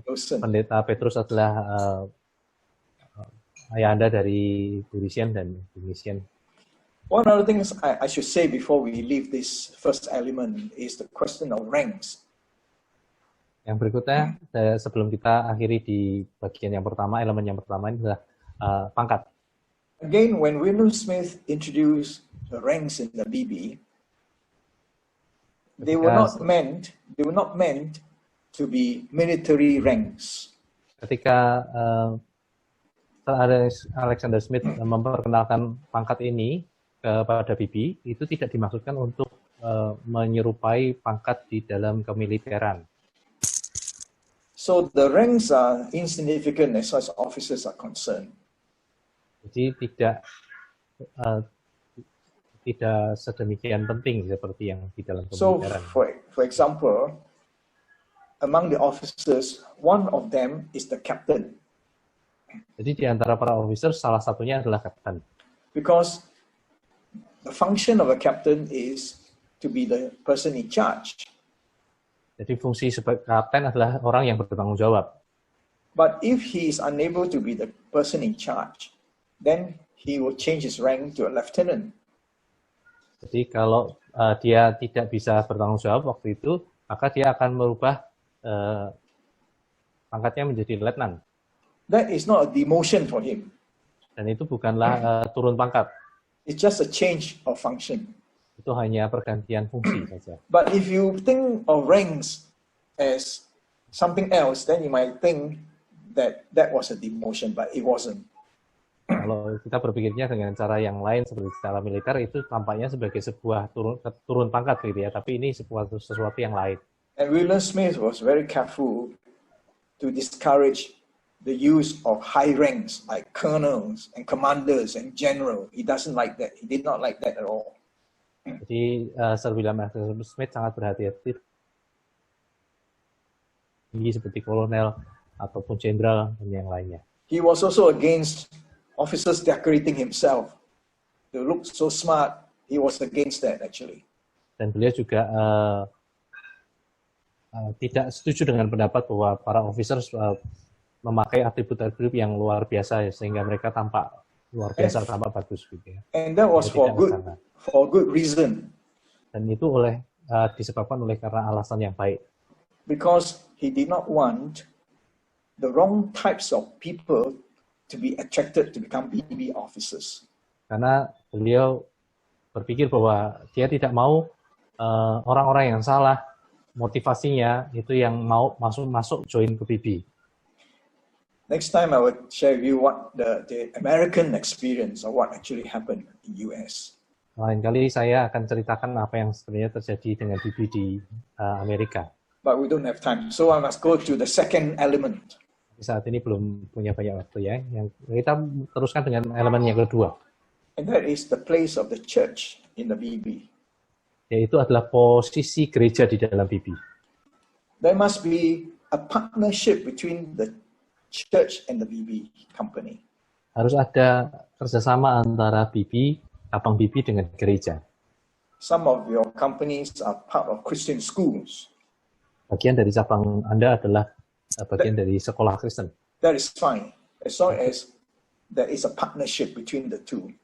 Wilson. Pendeta Petrus adalah ayahanda dari Racien dan Macian. One other thing I should say before we leave this first element is the question of ranks. Yang berikutnya, sebelum kita akhiri di bagian yang pertama, elemen yang pertama ini adalah pangkat. Again, when William Smith introduced the ranks in the BB, they were not meant to be military ranks. Ketika Alexander Smith memperkenalkan pangkat ini kepada BB, itu tidak dimaksudkan untuk menyerupai pangkat di dalam kemiliteran. So the ranks are insignificant as far as officers are concerned. Jadi tidak sedemikian penting seperti yang di dalam kemiliteran. So for example, among the officers, one of them is the captain. Jadi di antara para officer salah satunya adalah kapten. Because the function of a captain is to be the person in charge. Jadi fungsi sebagai kapten adalah orang yang bertanggung jawab. But if he is unable to be the person in charge, then he will change his rank to a lieutenant. Jadi kalau dia tidak bisa bertanggung jawab waktu itu, maka dia akan merubah pangkatnya menjadi letnan. That is not a demotion for him. Dan itu bukanlah turun pangkat. It's just a change of function. Itu hanya pergantian fungsi saja. But if you think of ranks as something else, then you might think that was a demotion, but it wasn't. Kalau kita berpikirnya dengan cara yang lain seperti cara militer, itu tampaknya sebagai sebuah turun pangkat gitu ya, tapi ini sesuatu yang lain. And William Smith was very careful to discourage the use of high ranks like colonels and commanders and general. He doesn't like that. He did not like that at all. Jadi Sir William Smith sangat berhati-hati tinggi seperti kolonel ataupun jenderal dan yang lainnya. He was also against officers decorating himself to look so smart. He was against that actually. Dan beliau juga tidak setuju dengan pendapat bahwa para officers memakai atribut-atribut yang luar biasa sehingga mereka tampak luar biasa, tampak bagus gitu ya. And that was for good reason. Dan itu disebabkan oleh karena alasan yang baik. Because he did not want the wrong types of people to be attracted to become BB officers. Karena beliau berpikir bahwa dia tidak mau orang-orang yang salah motivasinya itu yang mau masuk join ke BB. Next time I will share with you what the American experience of what actually happened in US. Lain kali saya akan ceritakan apa yang sebenarnya terjadi dengan BB di Amerika. But we don't have time, so I must go to the second element. Saat ini belum punya banyak waktu ya. Yang kita teruskan dengan elemen yang kedua. And that is the place of the church in the BB. Yaitu adalah posisi gereja di dalam BB. There must be a partnership between the church and the BB company. Harus ada kerjasama antara BB, cabang BB dengan gereja. Some of your companies are part of Christian schools. Bagian dari cabang Anda adalah bagian dari sekolah Kristen. That is fine, as long as there is a partnership between the two.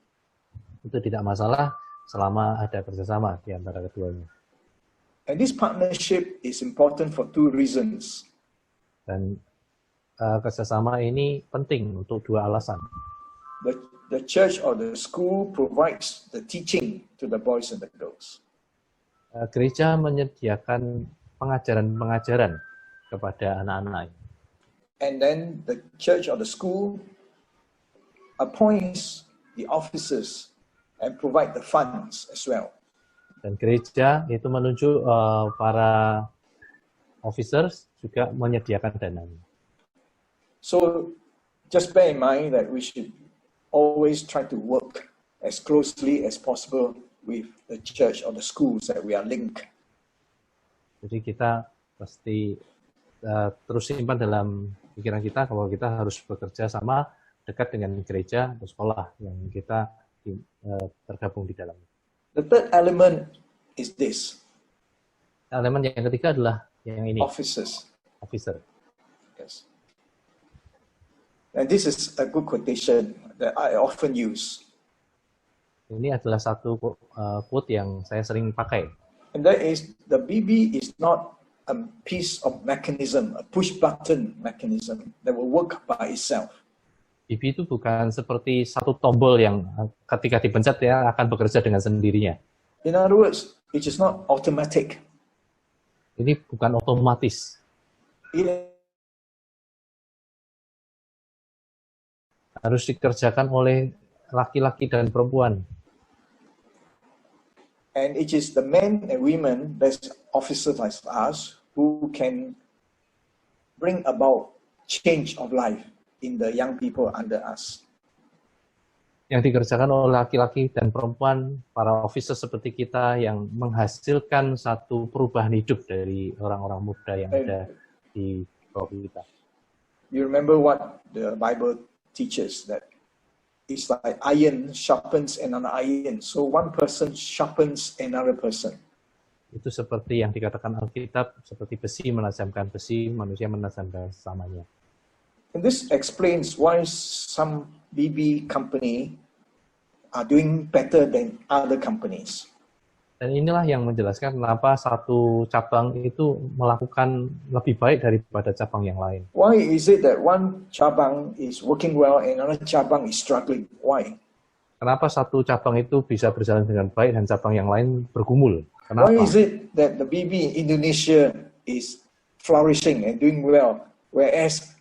Itu tidak masalah selama ada kerjasama di antara keduanya. And this partnership is important for two reasons. Dan kerjasama ini penting untuk dua alasan. The church or the school provides the teaching to the boys and the girls. Gereja menyediakan pengajaran-pengajaran kepada anak-anak. And then the church or the school appoints the officers and provide the funds as well. Dan gereja itu menunjuk para officers juga menyediakan dananya. So just bear in mind that we should always try to work as closely as possible with the church or the schools that we are linked. Jadi kita pasti terus simpan dalam pikiran kita kalau kita harus bekerja sama dekat dengan gereja atau sekolah yang kita tergabung di dalamnya. The third element is this. Elemen yang ketiga adalah yang ini. Officers. Officer. Yes. And this is a good quotation that I often use. Ini adalah satu quote yang saya sering pakai. And that is, the BB is not a piece of mechanism, a push button mechanism that will work by itself. BB itu bukan seperti satu tombol yang ketika dipencet ya akan bekerja dengan sendirinya. In other words, it is not automatic. Ini bukan otomatis. Harus dikerjakan oleh laki-laki dan perempuan. And it is the men and women, that's officers like us, who can bring about change of life in the young people under us. Yang dikerjakan oleh laki-laki dan perempuan, para officer seperti kita yang menghasilkan satu perubahan hidup dari orang-orang muda yang ada di bawah kita. You remember what the Bible teaches, that it's like iron sharpens another iron. So one person sharpens another person. Itu seperti yang dikatakan Alkitab, seperti besi menajamkan besi, manusia menajamkan sesamanya. And this explains why some BB company are doing better than other companies. Dan inilah yang menjelaskan kenapa satu cabang itu melakukan lebih baik daripada cabang yang lain. Why is it that one cabang is working well and another cabang is struggling? Why? Kenapa satu cabang itu bisa berjalan dengan baik dan cabang yang lain bergumul? Kenapa? Why is it that the BB in Indonesia is flourishing and doing well, whereas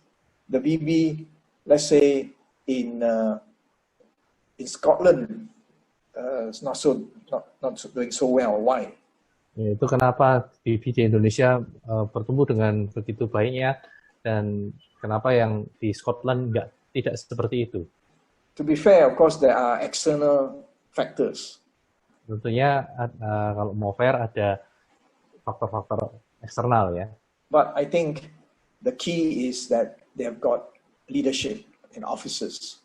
the BB, let's say in Scotland, is not doing so well? Why? Itu kenapa BB di Indonesia bertumbuh dengan begitu baiknya dan kenapa yang di Scotland tidak seperti itu? To be fair, of course, there are external factors. Tentunya kalau mau fair ada faktor-faktor eksternal ya. But I think the key is that they have got leadership and officers.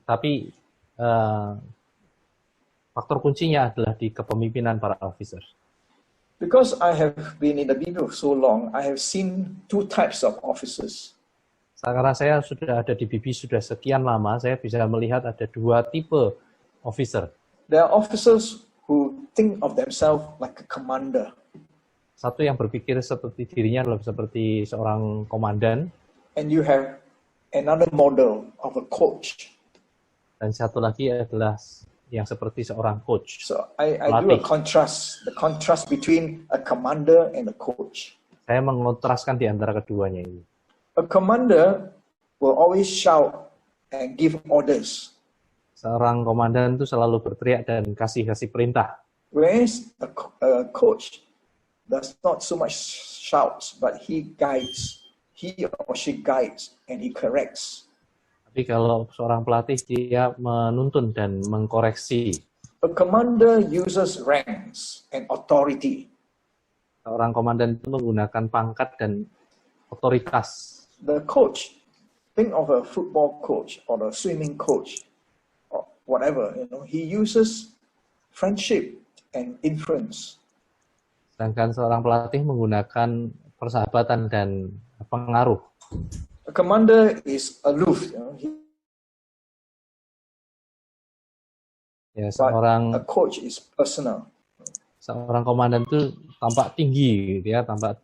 Tapi faktor kuncinya adalah di kepemimpinan para officer. Because I have been in the BB for so long, I have seen two types of officers. Karena saya sudah ada di BB sudah sekian lama, saya bisa melihat ada dua tipe officer. There are officers who think of themselves like a commander. Satu yang berpikir seperti dirinya adalah seperti seorang komandan. And you have another model of a coach. Dan satu lagi adalah yang seperti seorang coach. So I do a contrast, the contrast between a commander and a coach. Saya mengontraskan di antara keduanya ini. A commander will always shout and give orders. Seorang komandan itu selalu berteriak dan kasih perintah. Whereas a coach does not so much shouts, but he or she guides and he corrects. Tapi kalau seorang pelatih dia menuntun dan mengkoreksi. A commander uses ranks and authority. Seorang komandan itu menggunakan pangkat dan otoritas. The coach, think of a football coach or a swimming coach or whatever, he uses friendship and influence. Sedangkan seorang pelatih menggunakan persahabatan dan pengaruh. A commander is aloof. Ya, a coach is personal. Seorang komandan itu tampak tinggi, dia tampak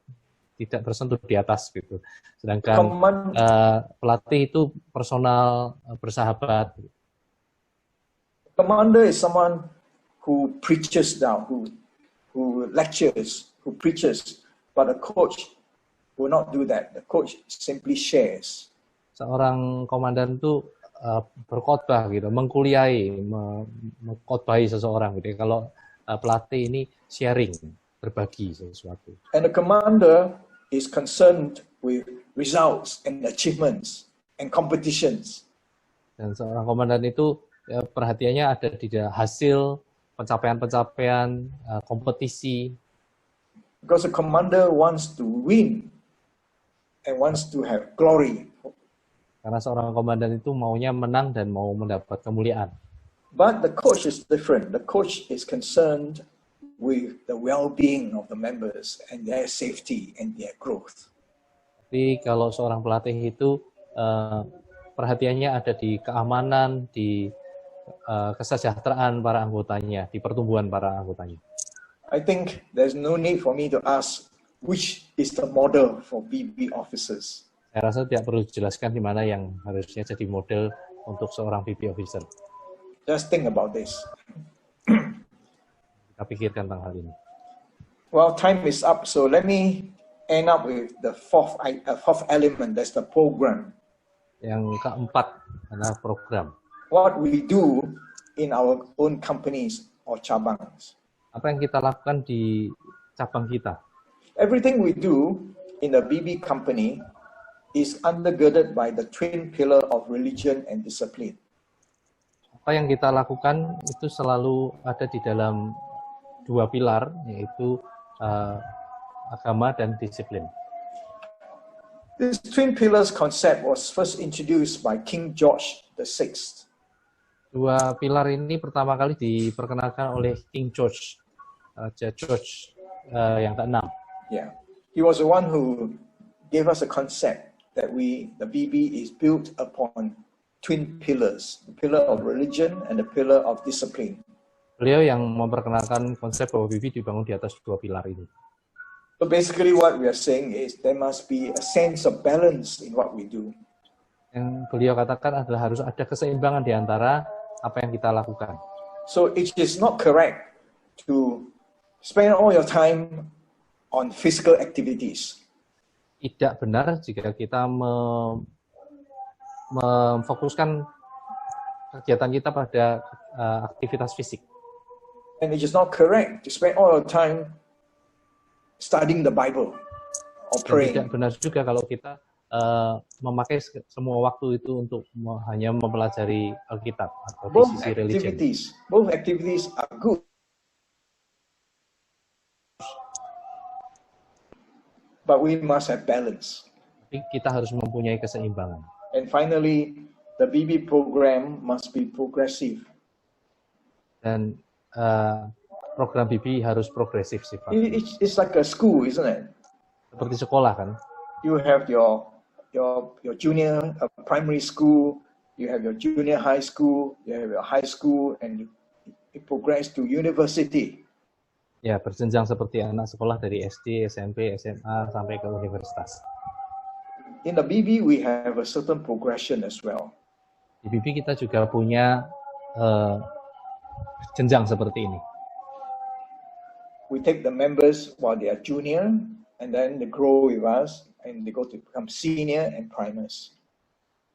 tidak tersentuh di atas gitu. Sedangkan pelatih itu personal, bersahabat. Commander is someone who preaches down, who lectures, who preaches, but a coach will not do that. The coach simply shares. Seorang komandan itu berkhotbah gitu, mengkuliahi, mengkhotbahi seseorang gitu. Kalau pelatih ini sharing, berbagi sesuatu. And the commander is concerned with results and achievements and competitions. Dan seorang komandan itu perhatiannya ada di hasil, pencapaian-pencapaian, kompetisi. Because the commander wants to win and wants to have glory. Karena seorang komandan itu maunya menang dan mau mendapat kemuliaan. But the coach is different. The coach is concerned with the well-being of the members and their safety and their growth. Tapi kalau seorang pelatih itu perhatiannya ada di keamanan, di kesejahteraan para anggotanya, di pertumbuhan para anggotanya. I think there's no need for me to ask which is the model for BB officers. Saya rasa tidak perlu dijelaskan di mana yang harusnya jadi model untuk seorang BB officer. Just think about this. Kita pikirkan tentang hal ini. Well, time is up, so let me end up with the fourth element. That's the program. Yang keempat adalah program. What we do in our own companies or cabangs. Apa yang kita lakukan di cabang kita? Everything we do in the BB company is undergirded by the twin pillar of religion and discipline. Apa yang kita lakukan itu selalu ada di dalam dua pilar, yaitu agama dan disiplin. This twin pillars concept was first introduced by King George VI. Dua pilar ini pertama kali diperkenalkan oleh King George, Raja George yang ke-6. Yeah, he was the one who gave us a concept that the BB is built upon twin pillars, the pillar of religion and the pillar of discipline. Beliau yang memperkenalkan konsep bahwa BB dibangun di atas dua pilar ini. So basically what we are saying is there must be a sense of balance in what we do. Yang beliau katakan adalah harus ada keseimbangan di antara apa yang kita lakukan. So it is not correct to spend all your time on physical activities. Tidak benar jika kita memfokuskan kegiatan kita pada aktivitas fisik. And it is not correct to spend all your time studying the Bible or praying. Tidak benar juga kalau kita memakai semua waktu itu untuk hanya mempelajari Alkitab atau di sisi religion. Both activities are good. But we must have balance. Tapi kita harus mempunyai keseimbangan. And finally, the BB program must be progressive. Dan program BB harus progresif sifatnya. It's like a school, isn't it? Seperti sekolah kan. You have your junior primary school, you have your junior high school, you have your high school, and you progress to university. Ya, berjenjang seperti anak sekolah dari SD, SMP, SMA sampai ke universitas. In the BB, we have a certain progression as well. Di BB kita juga punya jenjang seperti ini. We take the members while they are junior, and then they grow with us, and they go to become senior and primers.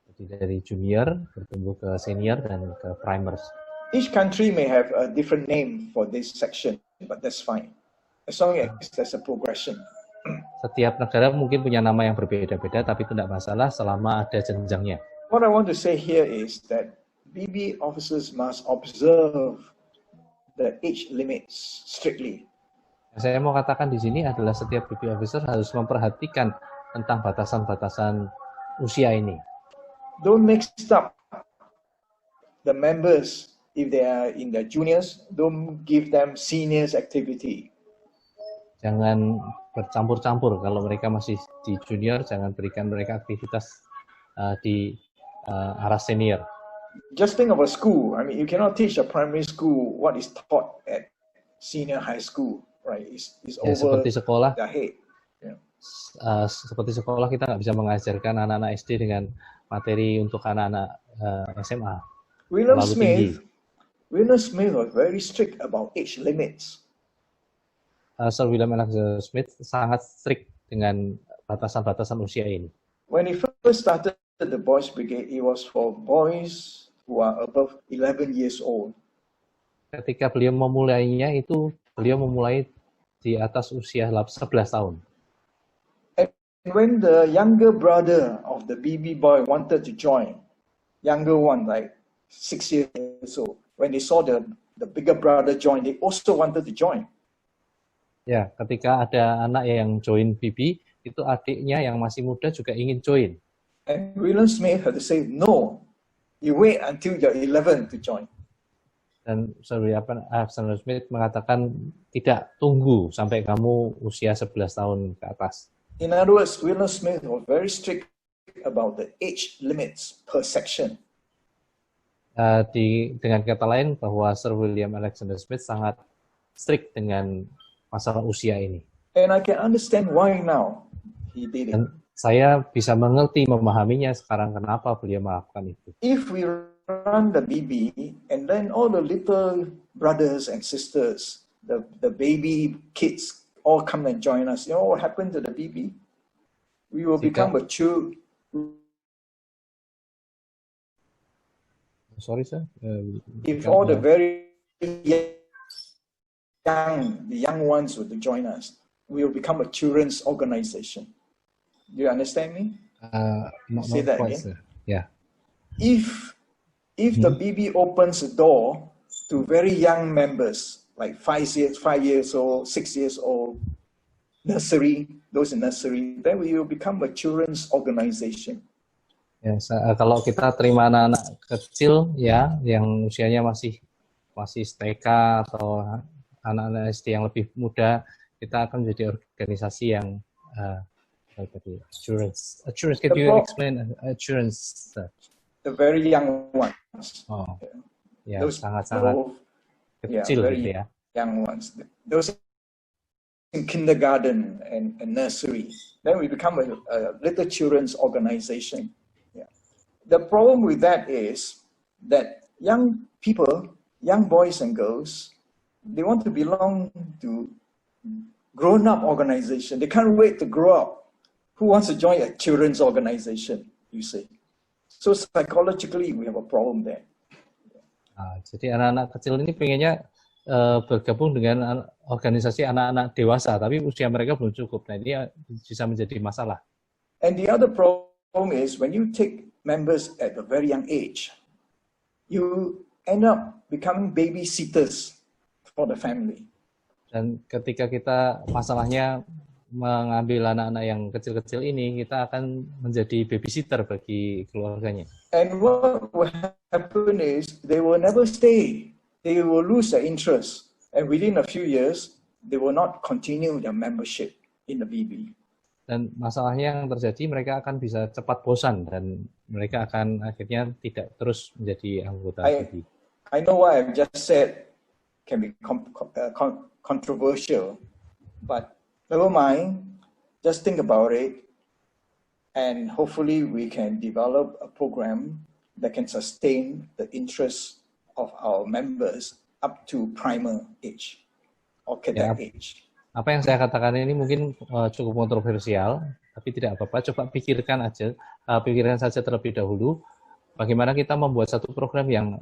Jadi dari junior bertumbuh ke senior dan ke primers. Each country may have a different name for this section, but that's fine. As long as there's a progression. Setiap negara mungkin punya nama yang berbeda-beda, tapi itu tidak masalah selama ada jenjangnya. What I want to say here is that BB officers must observe the age limits strictly. Yang saya mau katakan di sini adalah setiap BB officer harus memperhatikan tentang batasan-batasan usia ini. Don't mix up the members. If they are in the juniors, don't give them seniors activity. Jangan bercampur-campur. Kalau mereka masih di junior, jangan berikan mereka aktivitas di arah senior. Just think of a school. I mean, you cannot teach a primary school what is taught at senior high school, right? It's Ya, over seperti sekolah. their head. Yeah. seperti sekolah kita nggak bisa mengajarkan anak-anak SD dengan materi untuk anak-anak SMA. William Terlalu tinggi. Smith was very strict about age limits. Sir William Alexander Smith sangat strict dengan batasan-batasan usia ini. When he first started the Boys Brigade, it was for boys who are above 11 years old. Ketika beliau memulainya itu, beliau memulai di atas usia 11 tahun. And when the younger brother of the BB boy wanted to join, younger one, like 6 years old, when they saw the bigger brother join, they also wanted to join. Ya, ketika ada anak yang join BB, itu adiknya yang masih muda juga ingin join. And William Smith had to say, no, you wait until you're 11 to join. Dan Sir William Alexander Smith mengatakan, tidak, tunggu sampai kamu usia 11 tahun ke atas. In other words, William Smith was very strict about the age limits per section. Dengan kata lain, bahwa Sir William Alexander Smith sangat strict dengan masalah usia ini. And I can understand why now he did it. Dan saya bisa mengerti, memahaminya sekarang kenapa beliau melakukan itu. If we run the BB and then all the little brothers and sisters, the baby kids all come and join us, you know what happened to the BB? We will become a true... Sorry, sir. If all the very young ones would join us, we will become a children's organization. Do you understand me? Say that quite, again. sir. Yeah. If the BB opens the door to very young members, like 5 years old, 6 years old, nursery, those in nursery, then we will become a children's organization. Ya, kalau kita terima anak-anak kecil ya, yang usianya masih TK atau anak-anak SD yang lebih muda, kita akan menjadi organisasi yang assurance. Can you explain assurance? The very young ones. Oh, ya, Those sangat-sangat kecil very gitu ya. Young ones. Those in kindergarten and nursery. Then we become a little children's organization. The problem with that is that young people, young boys and girls, they want to belong to grown-up organization. They can't wait to grow up. Who wants to join a children's organization, you say? So psychologically, we have a problem there. Jadi anak-anak kecil ini pengennya bergabung dengan organisasi anak-anak dewasa, tapi usia mereka belum cukup. Nah, ini bisa menjadi masalah. And the other problem is when you take members at a very young age, you end up becoming babysitters for the family. Dan ketika kita masalahnya mengambil anak-anak yang kecil-kecil ini, kita akan menjadi babysitter bagi keluarganya. And what will happen is they will never stay. They will lose their interest. And within a few years, they will not continue their membership in the BB. Dan masalahnya yang terjadi, mereka akan bisa cepat bosan dan mereka akan akhirnya tidak terus menjadi anggota BB. I know what I've just said can be controversial, but never mind. Just think about it, and hopefully we can develop a program that can sustain the interests of our members up to primer age or cadet age. Apa yang saya katakan ini mungkin cukup kontroversial, tapi tidak apa-apa. Coba pikirkan saja terlebih dahulu bagaimana kita membuat satu program yang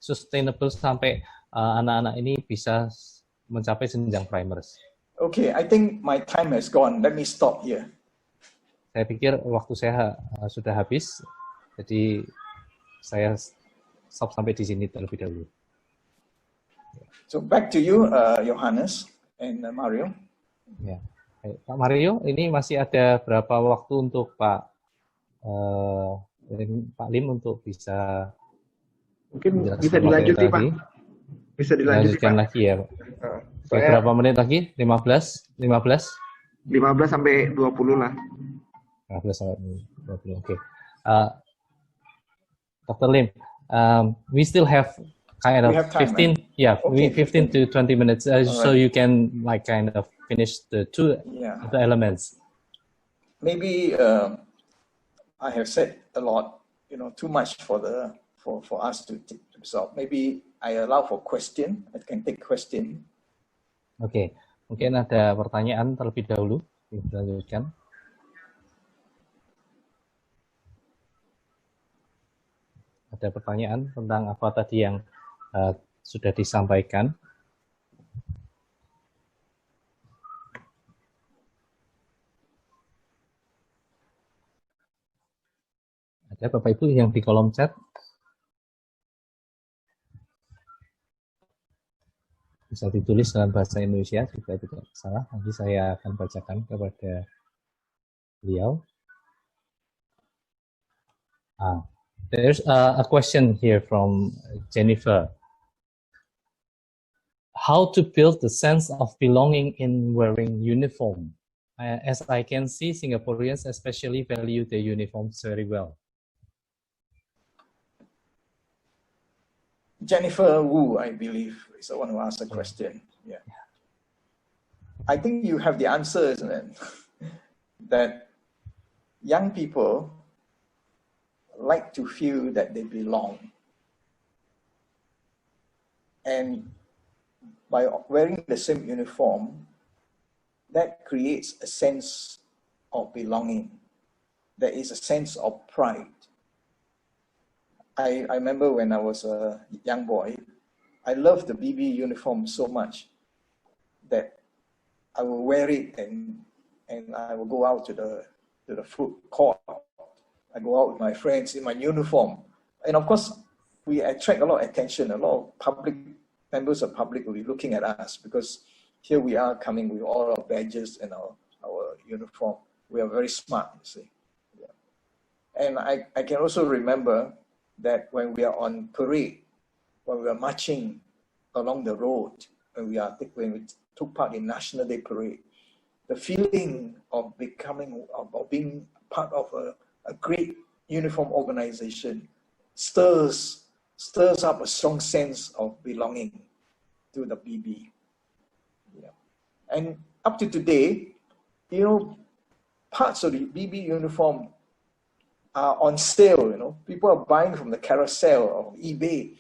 sustainable sampai anak-anak ini bisa mencapai jenjang primers. Okay, I think my time has gone. Let me stop here. Saya pikir waktu saya sudah habis, jadi saya stop sampai di sini terlebih dahulu. So back to you, Johannes and Mario. Ya, Pak Mario, ini masih ada berapa waktu untuk Pak Lim untuk bisa mungkin bisa dilanjuti Pak. Bisa dilanjutkan lagi ya Pak. Berapa menit lagi? 15 sampai 20 lah. 15 sampai 20. Oke. Dr. Lim, we still have kind of 15, right? 15 to 20 minutes, so you can like kind of finish the two elements. maybe I have said a lot, too much for us to absorb. Maybe I allow for question. I can take question. Oke, mungkin ada pertanyaan terlebih dahulu. Kita lanjutkan. Ada pertanyaan tentang apa tadi yang sudah disampaikan. Ada Bapak Ibu yang di kolom chat. Bisa ditulis dalam bahasa Indonesia jika tidak salah. Nanti saya akan bacakan kepada beliau. There's a question here from Jennifer. How to build the sense of belonging in wearing uniform? As I can see, Singaporeans especially value the uniforms very well. Jennifer Wu, I believe, is the one who asked the question. Yeah. I think you have the answer, isn't it? That young people like to feel that they belong. And by wearing the same uniform, that creates a sense of belonging. There is a sense of pride. I remember when I was a young boy, I loved the BB uniform so much that I will wear it and I will go out to the food court. I go out with my friends in my uniform. And of course, we attract a lot of attention. A lot of members of public will be looking at us because here we are coming with all our badges and our uniform. We are very smart, you see. Yeah. And I can also remember that when we are on parade, when we are marching along the road, when we took part in National Day Parade, the feeling of being part of a great uniform organization stirs up a strong sense of belonging to the BB. Yeah. And up to today, parts of the BB uniform are on sale. People are buying from the carousel or eBay.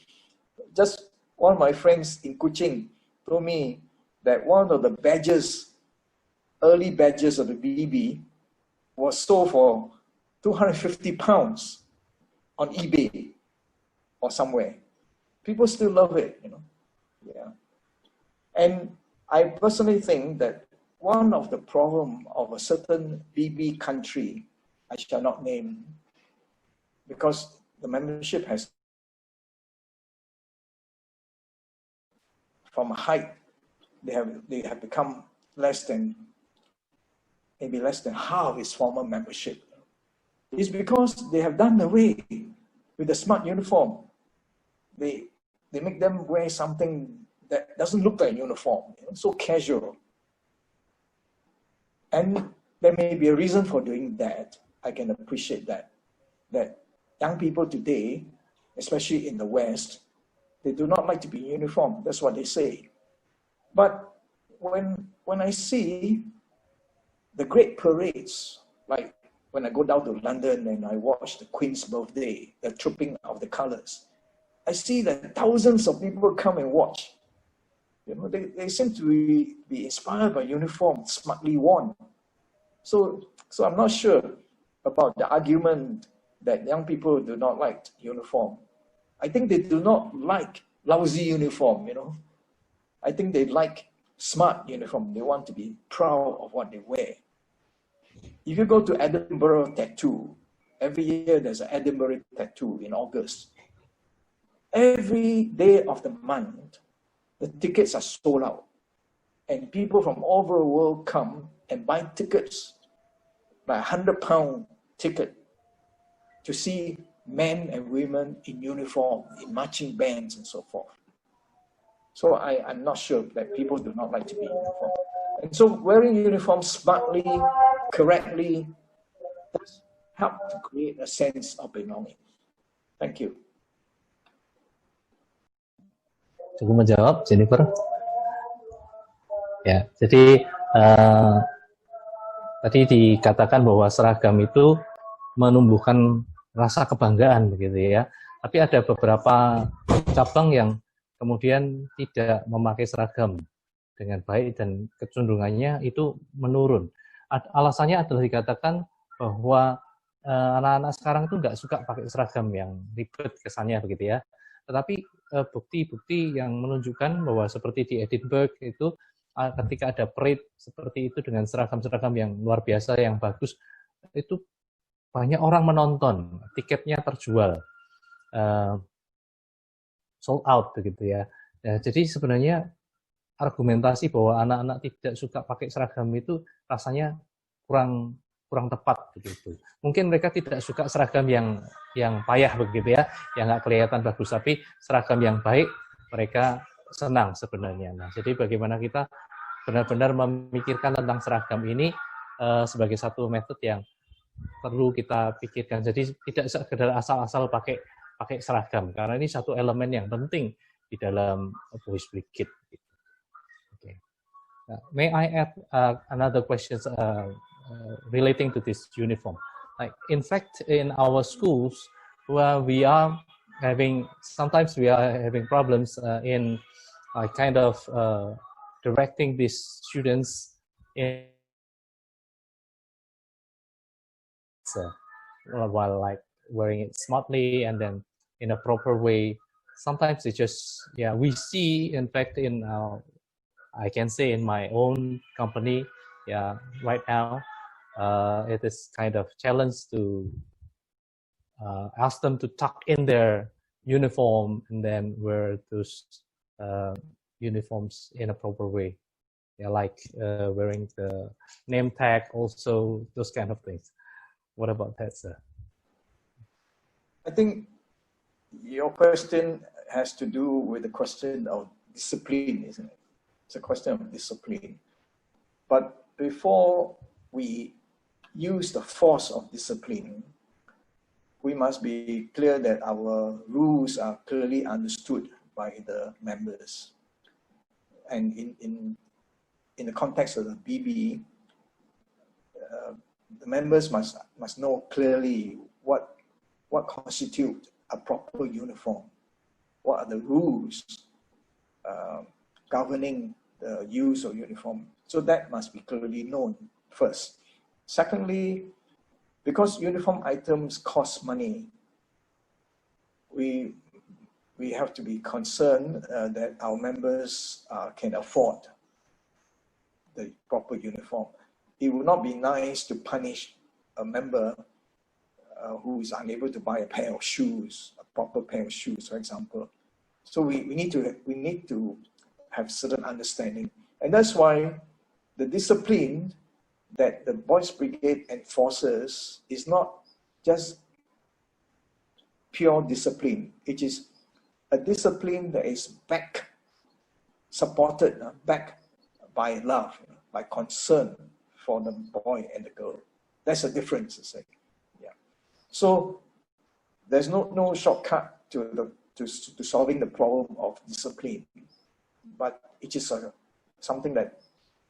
Just one of my friends in Kuching told me that one of the early badges of the BB was sold for 250 pounds on eBay or somewhere. People still love it, Yeah. And I personally think that one of the problem of a certain BB country, I shall not name, because the membership has, from height, they have become maybe less than half its former membership. It's because they have done away with the smart uniform. They make them wear something that doesn't look like a uniform, so casual. And there may be a reason for doing that. I can appreciate that young people today, especially in the West, they do not like to be in uniform. That's what they say. But when I see the great parades, like when I go down to London and I watch the Queen's birthday, the trooping of the colors, I see that thousands of people come and watch. They seem to be inspired by uniform, smartly worn. So I'm not sure about the argument that young people do not like uniform. I think they do not like lousy uniform, I think they like smart uniform. They want to be proud of what they wear. If you go to Edinburgh Tattoo, every year there's an Edinburgh Tattoo in August. Every day of the month, the tickets are sold out. And people from all over the world come and buy tickets, like £100 ticket, to see men and women in uniform, in marching bands and so forth. So I'm not sure that people do not like to be in uniform. And so wearing uniform smartly, correctly, does help to create a sense of belonging. Thank you. Cukup menjawab, Jennifer. Ya, jadi Tadi dikatakan bahwa seragam itu menumbuhkan rasa kebanggaan begitu ya. Tapi ada beberapa cabang yang kemudian tidak memakai seragam dengan baik dan kecenderungannya itu menurun. Alasannya adalah dikatakan bahwa anak-anak sekarang itu nggak suka pakai seragam yang ribet kesannya begitu ya. Tetapi bukti-bukti yang menunjukkan bahwa seperti di Edinburgh itu ketika ada parade seperti itu dengan seragam-seragam yang luar biasa yang bagus, itu banyak orang menonton, tiketnya terjual, sold out begitu ya. Jadi sebenarnya argumentasi bahwa anak-anak tidak suka pakai seragam itu rasanya kurang tepat begitu. Mungkin mereka tidak suka seragam yang payah begitu ya, yang nggak kelihatan bagus, tapi seragam yang baik mereka senang sebenarnya. Nah, jadi bagaimana kita benar-benar memikirkan tentang seragam ini sebagai satu metode yang perlu kita pikirkan. Jadi tidak sekedar asal-asal pakai seragam, karena ini satu elemen yang penting di dalam Boys Brigade. Okay. May I add another question relating to this uniform? Like, in fact, in our schools, where we are sometimes we are having problems in kind of directing these students in while like wearing it smartly and then in a proper way. Sometimes it just, we see, in fact, I can say in my own company, right now, it is kind of challenge to ask them to tuck in their uniform and then wear those uniforms in a proper way. Like wearing the name tag, also those kind of things. What about that, sir? I think your question has to do with the question of discipline, isn't it? It's a question of discipline. But before we use the force of discipline, we must be clear that our rules are clearly understood by the members. And in the context of the BB, the members must know clearly what constitutes a proper uniform, what are the rules governing the use of uniform. So that must be clearly known first. Secondly, because uniform items cost money, we have to be concerned that our members can afford the proper uniform. It would not be nice to punish a member who is unable to buy a pair of shoes, a proper pair of shoes, for example. So we need to have certain understanding, and that's why the discipline that the Boys Brigade enforces is not just pure discipline. It is a discipline that is supported by love, by concern for the boy and the girl. That's the difference, I say. Yeah. So there's no shortcut to solving the problem of discipline, but it is something that,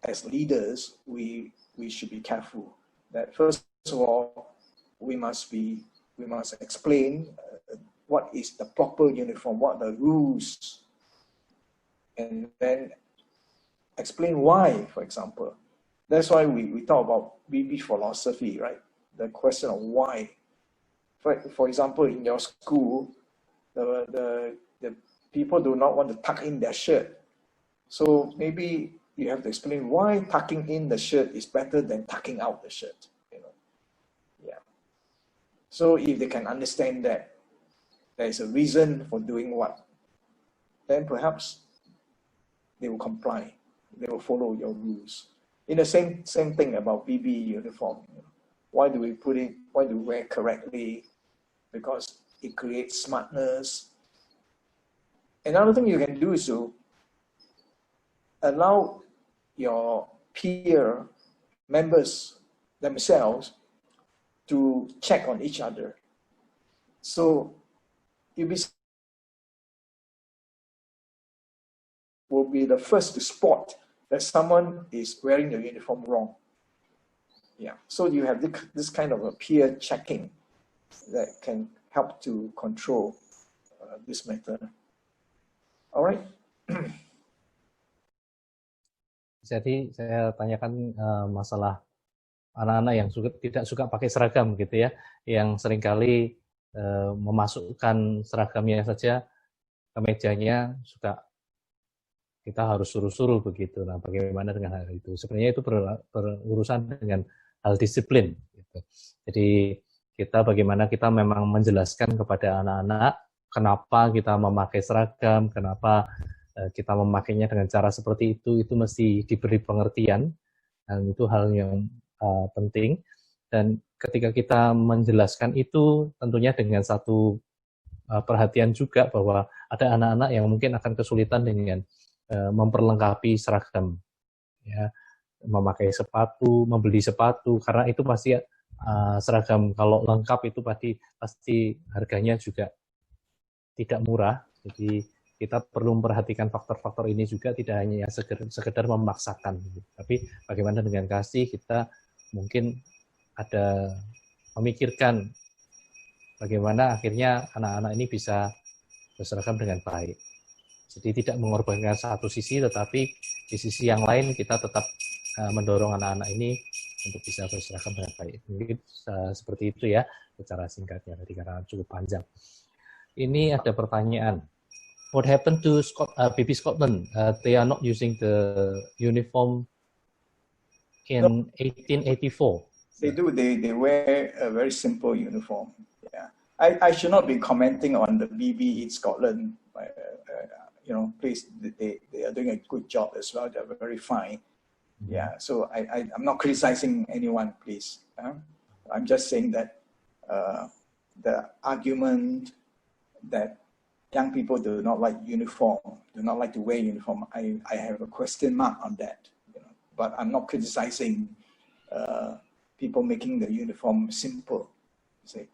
as leaders, we should be careful. That first of all, we must explain what is the proper uniform, what are the rules, and then explain why, for example. That's why we talk about BB philosophy, right? The question of why. For example, in your school, the people do not want to tuck in their shirt. So maybe you have to explain why tucking in the shirt is better than tucking out the shirt. Yeah. So if they can understand that there is a reason for doing what, then perhaps they will comply. They will follow your rules. In the same thing about BB uniform. Why do we wear correctly? Because it creates smartness. Another thing you can do is to allow your peer members themselves to check on each other. So will be the first to spot that someone is wearing the uniform wrong. Yeah, so you have this kind of a peer checking that can help to control this matter. All right. Jadi saya tanyakan masalah anak-anak yang tidak suka pakai seragam gitu ya, yang seringkali memasukkan seragamnya saja ke mejanya, suka kita harus suruh-suruh begitu. Nah, bagaimana dengan hal itu? Sebenarnya itu berurusan dengan hal disiplin. Gitu. Jadi bagaimana kita memang menjelaskan kepada anak-anak kenapa kita memakai seragam, kenapa kita memakainya dengan cara seperti itu mesti diberi pengertian, dan itu hal yang penting. Dan ketika kita menjelaskan itu tentunya dengan satu perhatian juga bahwa ada anak-anak yang mungkin akan kesulitan dengan memperlengkapi seragam, ya, memakai sepatu, membeli sepatu, karena itu pasti seragam kalau lengkap itu pasti harganya juga tidak murah. Jadi kita perlu memperhatikan faktor-faktor ini juga, tidak hanya sekedar memaksakan, tapi bagaimana dengan kasih kita mungkin ada memikirkan bagaimana akhirnya anak-anak ini bisa berseragam dengan baik. Jadi tidak mengorbankan satu sisi, tetapi di sisi yang lain kita tetap mendorong anak-anak ini untuk bisa berseragam dengan baik. Mungkin seperti itu ya secara singkatnya, tadi karena cukup panjang. Ini ada pertanyaan. What happened to baby Scotland? They are not using the uniform in 1884. They do. They wear a very simple uniform. Yeah. I should not be commenting on the BB in Scotland. Please, they are doing a good job as well. They're very fine. Yeah, so I'm not criticizing anyone, please. I'm just saying that the argument that young people do not like uniform, do not like to wear uniform, I have a question mark on that. But I'm not criticizing people making the uniform simple. See,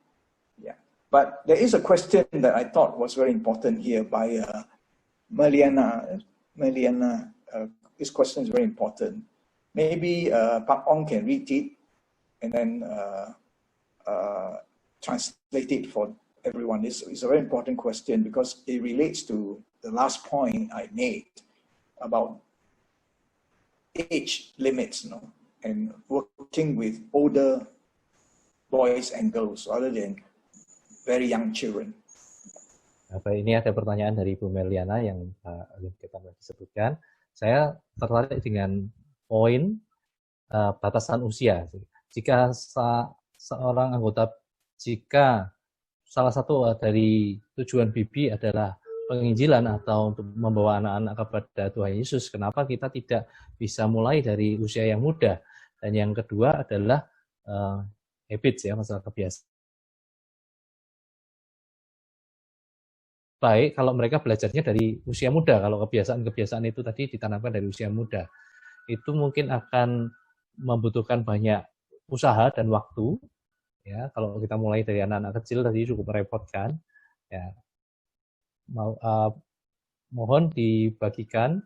yeah. But there is a question that I thought was very important here by Meliana, this question is very important. Maybe Pak Ong can read it and then translate it for everyone. It's a very important question because it relates to the last point I made about age limits, and working with older boys and girls rather than very young children. Ini ada pertanyaan dari Ibu Meliana yang kita sebutkan. Saya tertarik dengan poin batasan usia. Jika seorang anggota, jika salah satu dari tujuan BB adalah penginjilan atau untuk membawa anak-anak kepada Tuhan Yesus, kenapa kita tidak bisa mulai dari usia yang muda? Dan yang kedua adalah habits, ya, masalah kebiasaan. Baik kalau mereka belajarnya dari usia muda, kalau kebiasaan-kebiasaan itu tadi ditanamkan dari usia muda, itu mungkin akan membutuhkan banyak usaha dan waktu, ya. Kalau kita mulai dari anak-anak kecil tadi cukup merepotkan, ya. Mohon dibagikan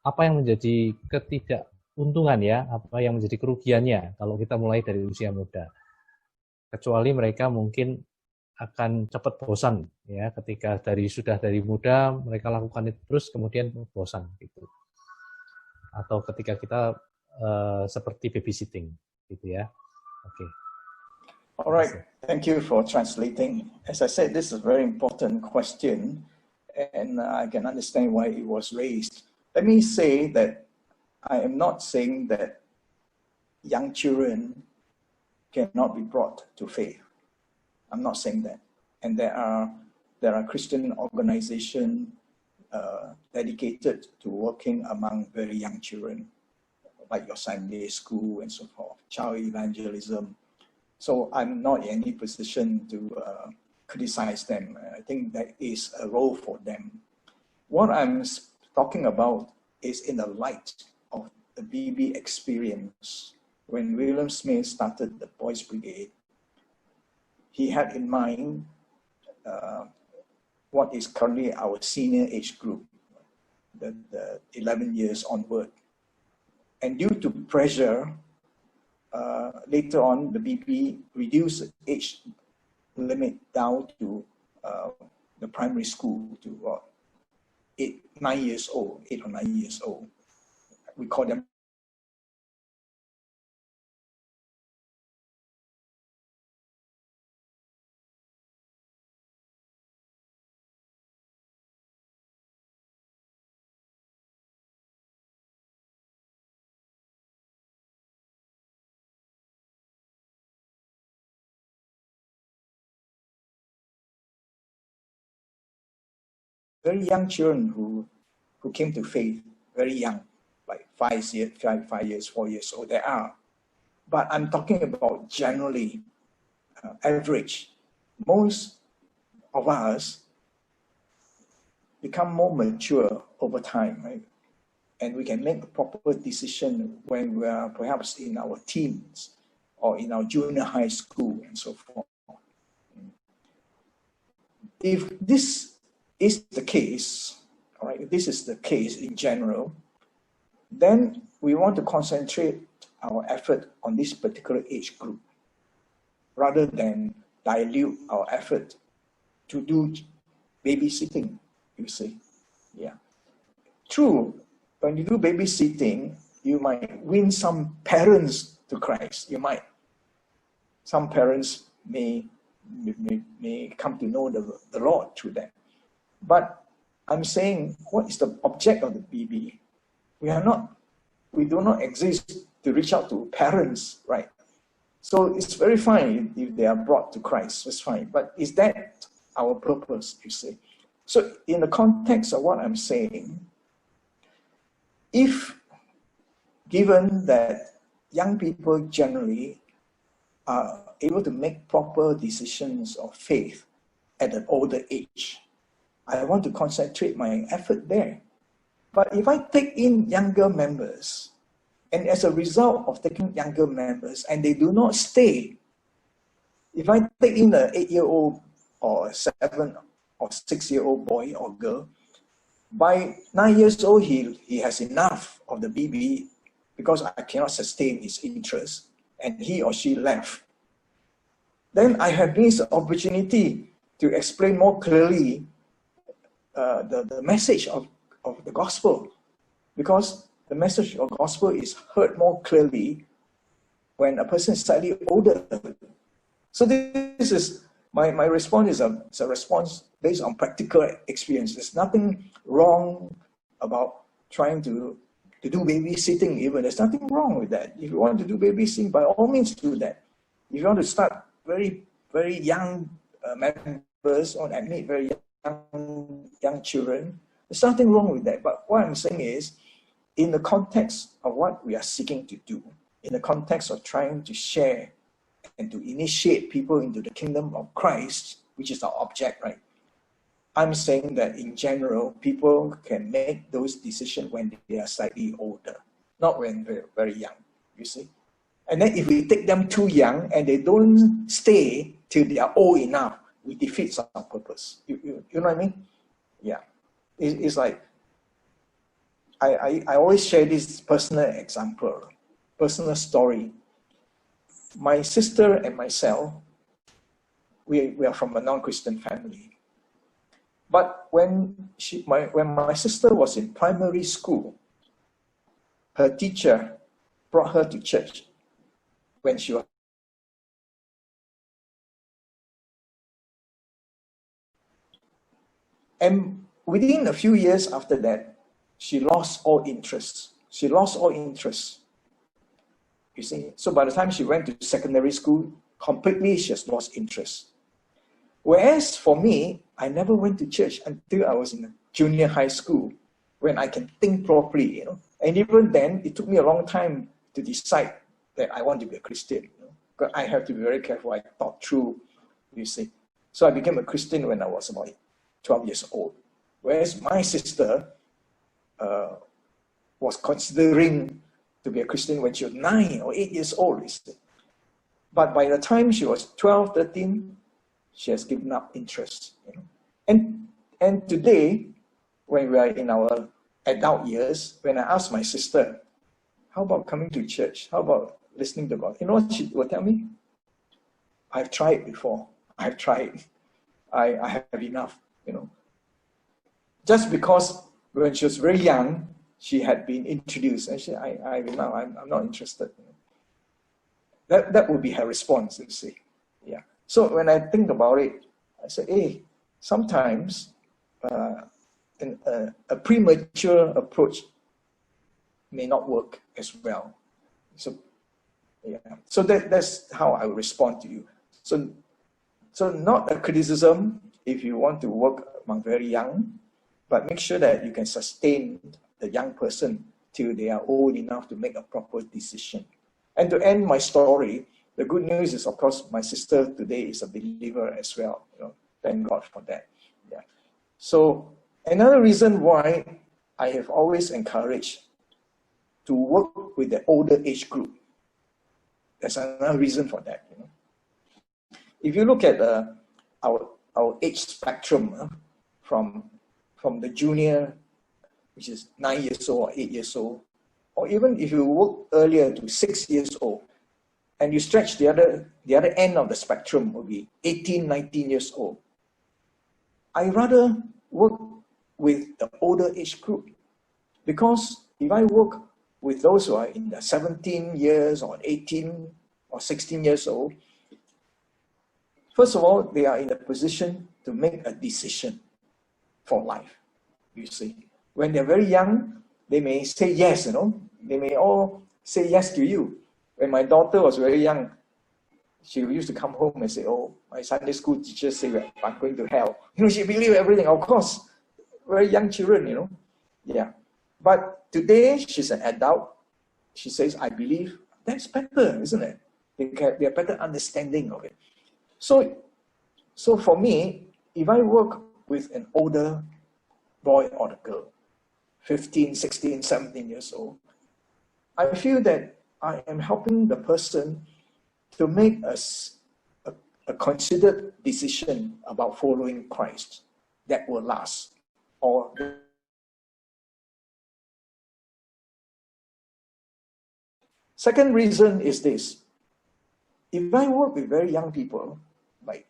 apa yang menjadi ketidakuntungan, ya, apa yang menjadi kerugiannya kalau kita mulai dari usia muda. Kecuali mereka mungkin akan cepat bosan, ya, ketika sudah dari muda mereka lakukan itu terus kemudian bosan gitu. Atau ketika kita seperti babysitting gitu, ya. Oke. Alright, thank you for translating. As I said, this is a very important question and I can understand why it was raised. Let me say that I am not saying that young children cannot be brought to faith. I'm not saying that. And there are Christian organizations dedicated to working among very young children, like your Sunday school and so forth, child evangelism. So I'm not in any position to criticize them. I think that is a role for them. What I'm talking about is in the light of the BB experience. When William Smith started the Boys Brigade, he had in mind what is currently our senior age group, the 11 years onward. And due to pressure later on, the BB reduced the age limit down to the primary school to 8 or 9 years old. We call them very young children who came to faith very young, like 5 years, 4 years old. There are, but I'm talking about generally average. Most of us become more mature over time, right? And we can make a proper decision when we are perhaps in our teens or in our junior high school and so forth. If this is the case, all right, if this is the case in general, then we want to concentrate our effort on this particular age group rather than dilute our effort to do babysitting, you see. Yeah. True, when you do babysitting, you might win some parents to Christ. You might. Some parents may come to know the Lord through that. But I'm saying, what is the object of the BB? We do not exist to reach out to parents, right? So it's very fine if they are brought to Christ, it's fine. But is that our purpose, you see? So in the context of what I'm saying, if given that young people generally are able to make proper decisions of faith at an older age, I want to concentrate my effort there. But if I take in younger members, and as a result of taking younger members, and they do not stay, if I take in an 8-year-old or a 7 or 6-year-old boy or girl, by 9 years old, he has enough of the BB because I cannot sustain his interest, and he or she left. Then I have this opportunity to explain more clearly the message of the gospel, because the message of gospel is heard more clearly when a person is slightly older. So this is my response is a response based on practical experience. There's nothing wrong about trying to do babysitting even. There's nothing wrong with that. If you want to do babysitting, by all means do that. If you want to start very, very young members or admit very young children, there's nothing wrong with that. But what I'm saying is, in the context of what we are seeking to do, in the context of trying to share and to initiate people into the kingdom of Christ, which is our object, right? I'm saying that in general, people can make those decisions when they are slightly older, not when they're very young, you see. And then if we take them too young and they don't stay till they are old enough, we defeat our purpose. You know what I mean? Yeah. It's like, I always share this personal example, personal story. My sister and myself, we are from a non-Christian family. But when my sister was in primary school, her teacher brought her to church when she was. And within a few years after that, she lost all interest. She lost all interest. You see, so by the time she went to secondary school, completely she has lost interest. Whereas for me, I never went to church until I was in junior high school, when I can think properly, you know. And even then, it took me a long time to decide that I want to be a Christian. You know? Because I have to be very careful. I thought through, you see. So I became a Christian when I was about 12 years old. Whereas my sister was considering to be a Christian when she was 9 or 8 years old. But by the time she was 12, 13, she has given up interest. You know? And today, when we are in our adult years, when I ask my sister, how about coming to church? How about listening to God. You know what she would tell me? I've tried before. I've tried. I have enough, you know. Just because when she was very young, she had been introduced, and she, I'm not interested. That would be her response, you see. Yeah. So when I think about it, I say, hey, sometimes a premature approach may not work as well. So yeah. So that's how I would respond to you. So not a criticism if you want to work among very young, but make sure that you can sustain the young person till they are old enough to make a proper decision. And to end my story, the good news is, of course, my sister today is a believer as well. You know, thank God for that. Yeah. So another reason why I have always encouraged to work with the older age group. There's another reason for that. You know. If you look at our age spectrum from the junior, which is 9 years old or 8 years old, or even if you work earlier to 6 years old, and you stretch the other end of the spectrum will be 18, 19 years old. I rather work with the older age group, because if I work with those who are in the 17 years or 18 or 16 years old, first of all, they are in a position to make a decision for life, you see. When they're very young, they may say yes, you know. They may all say yes to you. When my daughter was very young, she used to come home and say, oh, my Sunday school teacher said I'm going to hell. You know, she believed everything, of course. Very young children, you know. Yeah. But today, she's an adult. She says, I believe. That's better, isn't it? They have better understanding of it. So for me, if I work with an older boy or a girl, 15, 16, 17 years old, I feel that I am helping the person to make a considered decision about following Christ that will last. Or second reason is this. If I work with very young people, like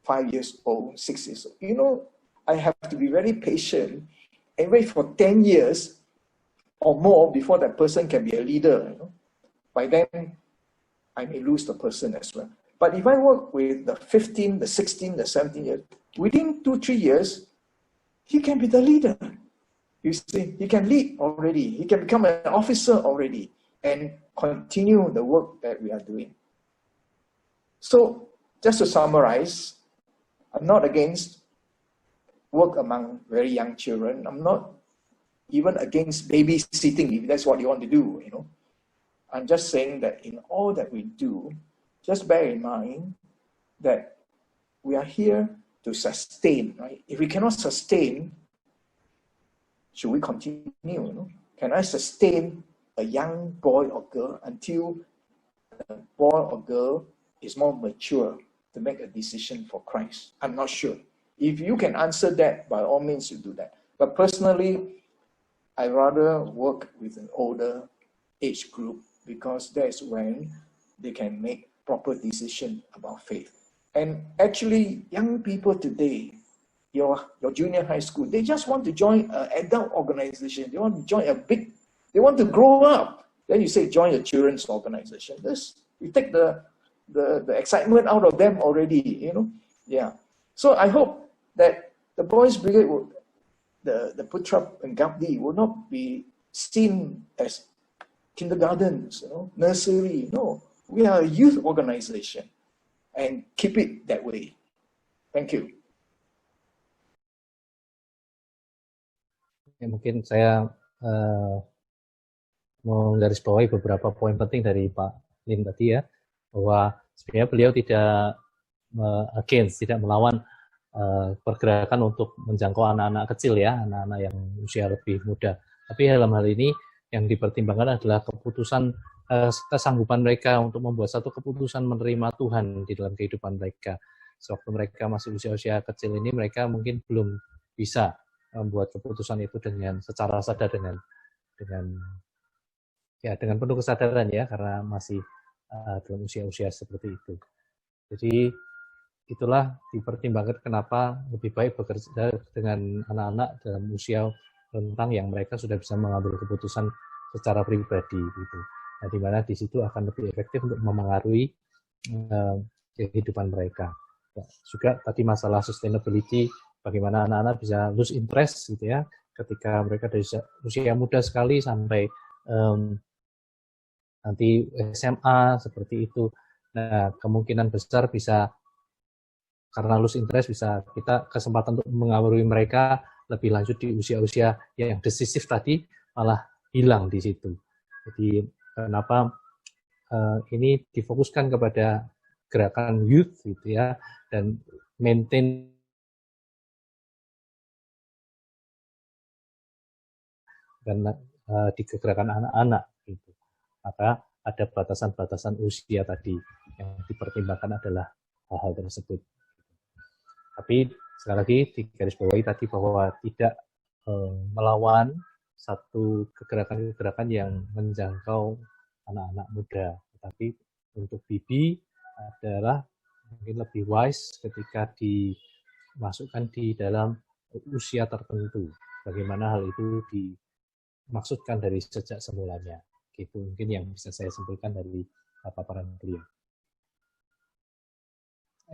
5 years old, 6 years old, you know, I have to be very patient and wait for 10 years or more before that person can be a leader. You know? By then, I may lose the person as well. But if I work with the 15, the 16, the 17 years, within 2-3 years, he can be the leader. You see, he can lead already. He can become an officer already and continue the work that we are doing. So, just to summarize, I'm not against work among very young children. I'm not even against babysitting, if that's what you want to do, you know. I'm just saying that in all that we do, just bear in mind that we are here to sustain, right? If we cannot sustain, should we continue, you know? Can I sustain a young boy or girl until the boy or girl is more mature to make a decision for Christ? I'm not sure. If you can answer that, by all means you do that. But personally, I rather work with an older age group, because that's when they can make proper decision about faith. And actually, young people today, your junior high school, they just want to join an adult organization. They want to join they want to grow up. Then you say join a children's organization. You take the excitement out of them already, you know. Yeah. So I hope that the Boys Brigade the Putra and Gabdi will not be seen as kindergartens, you know, nursery. No, we are a youth organization, and keep it that way. Thank you. Ya, mungkin saya menggarisbawahi beberapa poin penting dari Pak Lim tadi ya, bahwa sebenarnya beliau tidak tidak melawan pergerakan untuk menjangkau anak-anak kecil ya, anak-anak yang usia lebih muda. Tapi dalam hal ini yang dipertimbangkan adalah keputusan kesanggupan mereka untuk membuat satu keputusan menerima Tuhan di dalam kehidupan mereka. Sewaktu mereka masih usia-usia kecil ini, mereka mungkin belum bisa membuat keputusan itu dengan secara sadar, dengan penuh kesadaran ya, karena masih dalam usia-usia seperti itu. Jadi itulah dipertimbangkan kenapa lebih baik bekerja dengan anak-anak dalam usia rentang yang mereka sudah bisa mengambil keputusan secara pribadi gitu. Nah, di mana di situ akan lebih efektif untuk memengaruhi kehidupan mereka. Ya, juga tadi masalah sustainability, bagaimana anak-anak bisa lose interest gitu ya, ketika mereka dari usia muda sekali sampai nanti SMA seperti itu. Nah, kemungkinan besar bisa karena lose interest bisa kita kesempatan untuk mengaruhi mereka lebih lanjut di usia-usia yang decisif tadi malah hilang di situ. Jadi kenapa ini difokuskan kepada gerakan youth gitu ya, dan maintain karena di gerakan anak-anak gitu. Maka ada batasan-batasan usia tadi yang dipertimbangkan adalah hal-hal tersebut. Tapi sekali lagi digarisbawahi tadi bahwa tidak melawan satu kegerakan-kegerakan yang menjangkau anak-anak muda. Tetapi untuk Bibi adalah mungkin lebih wise ketika dimasukkan di dalam usia tertentu. Bagaimana hal itu dimaksudkan dari sejak semulanya. Gitu mungkin yang bisa saya simpulkan dari paparan beliau.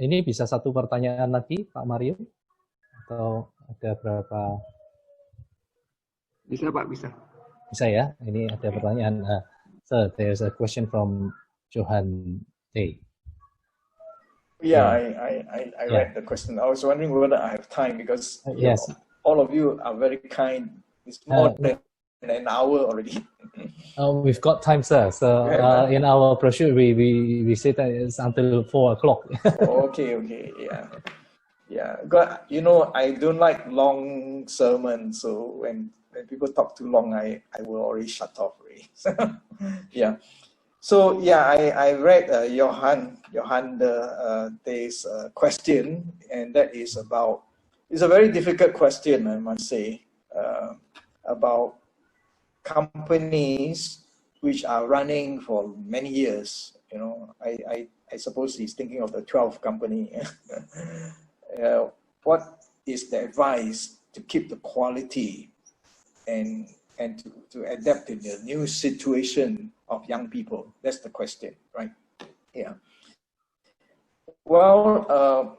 Ini bisa satu pertanyaan lagi, Pak Mario? Atau ada berapa? Bisa, Pak, bisa. Bisa ya? Ini ada pertanyaan. So, there's a question from Johan Day. Yeah, I read the question. I was wondering whether I have time because yes, all of you are very kind. It's more than an hour already. We've got time, sir. So in our brochure, we say that it's until 4 o'clock. Okay, yeah. But I don't like long sermons, so when people talk too long, I will already shut off already. Yeah. So yeah, I read Johan Day's question, and that is about. It's a very difficult question, I must say, about companies which are running for many years. I suppose he's thinking of the 12 company. What is the advice to keep the quality and to adapt to the new situation of young people? That's the question, right? Yeah. Well,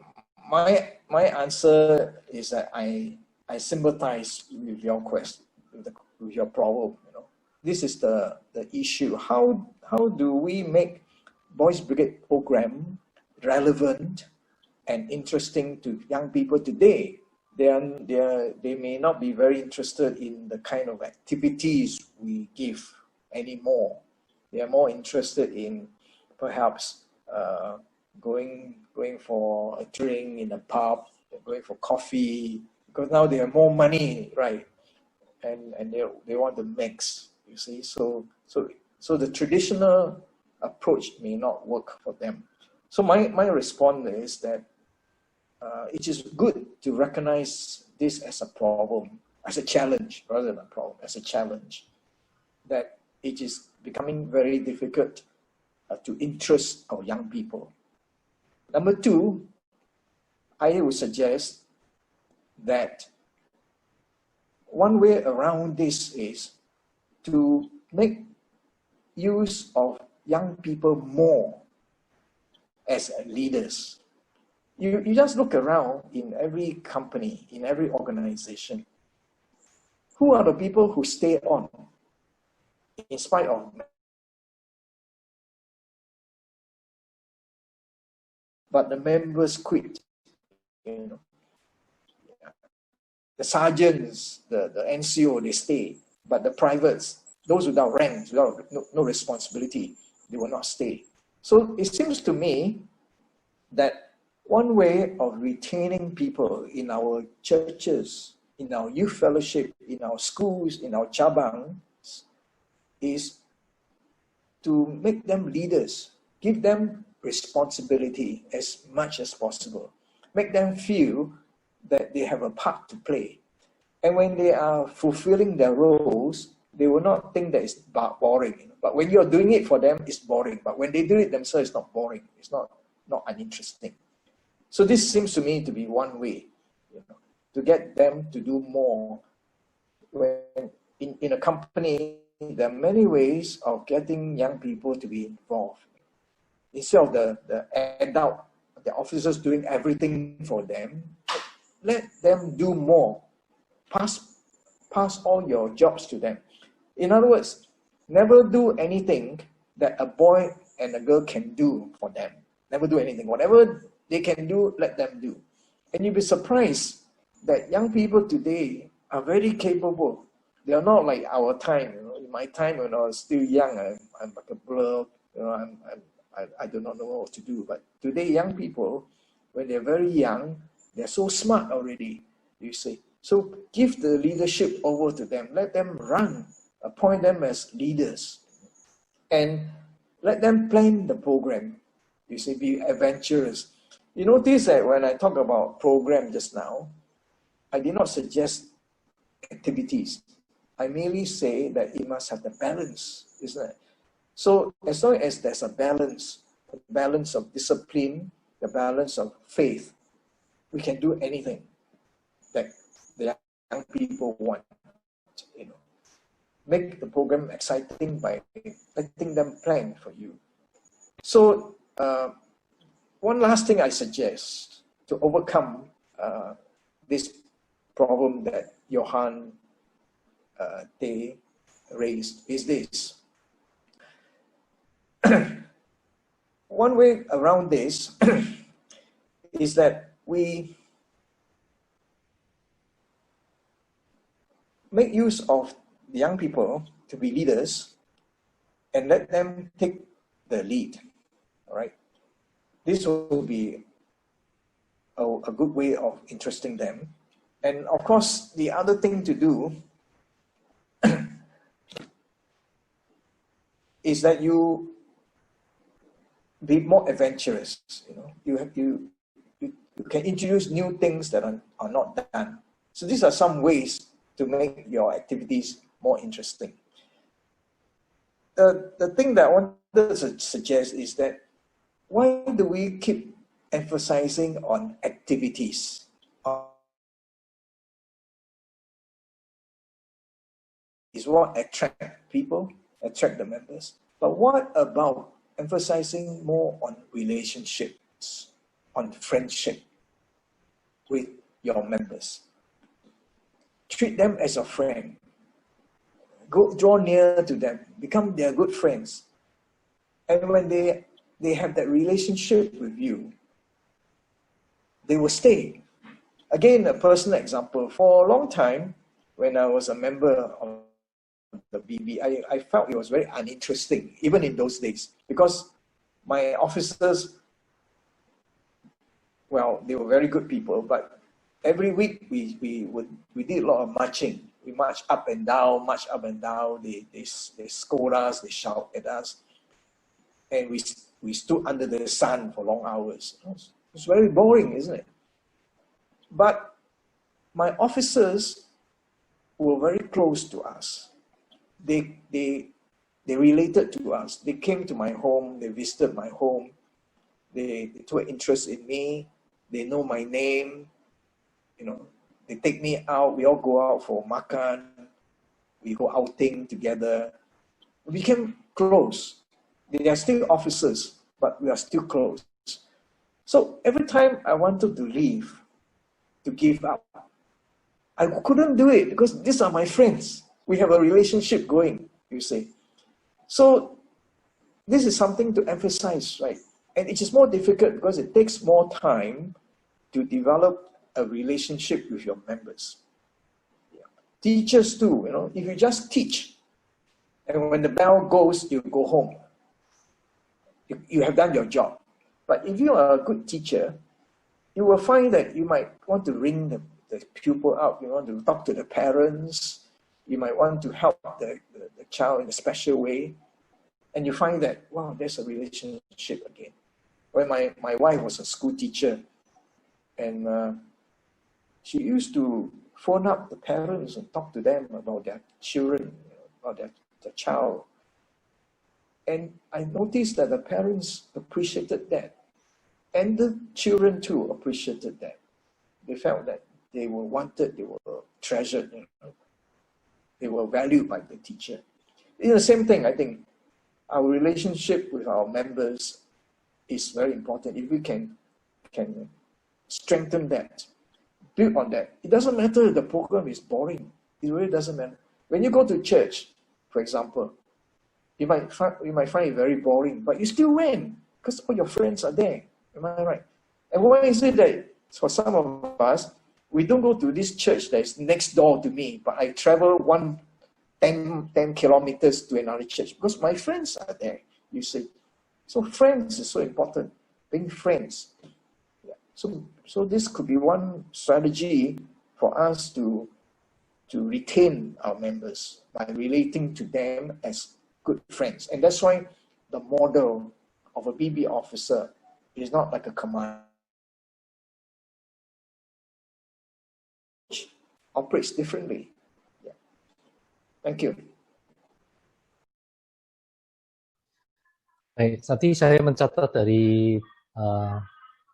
my answer is that I sympathize with your question, with your problem. This is the issue. How do we make Boys Brigade program relevant and interesting to young people today? They may not be very interested in the kind of activities we give anymore. They are more interested in perhaps going for a drink in a pub, going for coffee, because now they have more money, right? And they want to mix, you see. So the traditional approach may not work for them. So my response is that it is good to recognize this as a problem, as a challenge, rather than a problem, as a challenge, that it is becoming very difficult to interest our young people. Number two, I would suggest that one way around this is to make use of young people more as leaders. You just look around in every company, in every organization. Who are the people who stay on in spite of? But the members quit. The sergeants, the NCO, they stay. But the privates, those without ranks, without no responsibility, they will not stay. So it seems to me that one way of retaining people in our churches, in our youth fellowship, in our schools, in our chabangs, is to make them leaders, give them responsibility as much as possible, make them feel that they have a part to play. And when they are fulfilling their roles, they will not think that it's boring. You know? But when you're doing it for them, it's boring. But when they do it themselves, it's not boring. It's not uninteresting. So this seems to me to be one way, you know, to get them to do more. When in a company, there are many ways of getting young people to be involved. Instead of the adult, the officers doing everything for them, let them do more. Pass all your jobs to them. In other words, never do anything that a boy and a girl can do for them. Never do anything. Whatever they can do, let them do. And you'll be surprised that young people today are very capable. They are not like our time. You know, in my time when I was still young, I'm like a blur. You know, I do not know what to do. But today, young people, when they're very young, they're so smart already, you see. So give the leadership over to them. Let them run. Appoint them as leaders. And let them plan the program. You see, be adventurous. You notice that when I talk about program just now, I did not suggest activities. I merely say that it must have the balance, isn't it? So as long as there's a balance of discipline, the balance of faith, we can do anything that the young people want. You know, make the program exciting by letting them plan for you. So one last thing I suggest to overcome this problem that Johan Day raised is this. One way around this is that we make use of the young people to be leaders and let them take the lead. All right. This will be a good way of interesting them. And of course, the other thing to do is that you be more adventurous. You know, you can introduce new things that are not done. So these are some ways to make your activities more interesting. The thing that I wanted to suggest is that why do we keep emphasizing on activities? Is what attract people, attract the members. But what about emphasizing more on relationships, on friendship with your members? Treat them as a friend. Go draw near to them, become their good friends. And when they have that relationship with you, they will stay. Again, a personal example. For a long time, when I was a member of the BB, I felt it was very uninteresting, even in those days, because my officers, well, they were very good people, but every week we did a lot of marching. We marched up and down, They scold us, they shout at us, and we stood under the sun for long hours. It's very boring, isn't it? But my officers were very close to us. They related to us. They came to my home. They visited my home. They took interest in me. They know my name. You know, they take me out. We all go out for makan. We go outing together. We became close. They are still officers, but we are still close. So every time I wanted to leave, to give up, I couldn't do it because these are my friends. We have a relationship going, you see. So this is something to emphasize, right? And it is more difficult because it takes more time to develop a relationship with your members. Yeah. Teachers too, you know, if you just teach, and when the bell goes, you go home. You have done your job. But if you are a good teacher, you will find that you might want to ring the pupil out, you want to talk to the parents, you might want to help the child in a special way, and you find that, wow, there's a relationship again. When my wife was a school teacher, and she used to phone up the parents and talk to them about their children, or the child. And I noticed that the parents appreciated that. And the children too appreciated that. They felt that they were wanted, they were treasured, they were valued by the teacher. It's the same thing, I think. Our relationship with our members is very important. If we can strengthen that, build on that. It doesn't matter if the program is boring. It really doesn't matter. When you go to church, for example, you might find it very boring, but you still went because all your friends are there. Am I right? And why is it that for some of us, we don't go to this church that is next door to me, but I travel 10 kilometers to another church because my friends are there, you see. So friends is so important, being friends. Yeah. So this could be one strategy for us to retain our members by relating to them as good friends. And that's why the model of a BB officer is not like a command. It operates differently. Yeah. Thank you. Baik, tadi saya mencatat dari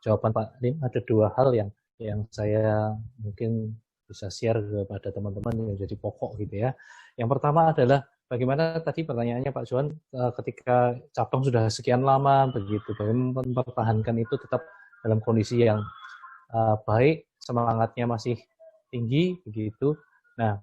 jawaban Pak Lim ada dua hal yang saya mungkin bisa share kepada teman-teman yang jadi pokok gitu ya. Yang pertama adalah bagaimana tadi pertanyaannya Pak Johan, ketika cabang sudah sekian lama begitu, bagaimana mempertahankan itu tetap dalam kondisi yang baik, semangatnya masih tinggi begitu. Nah,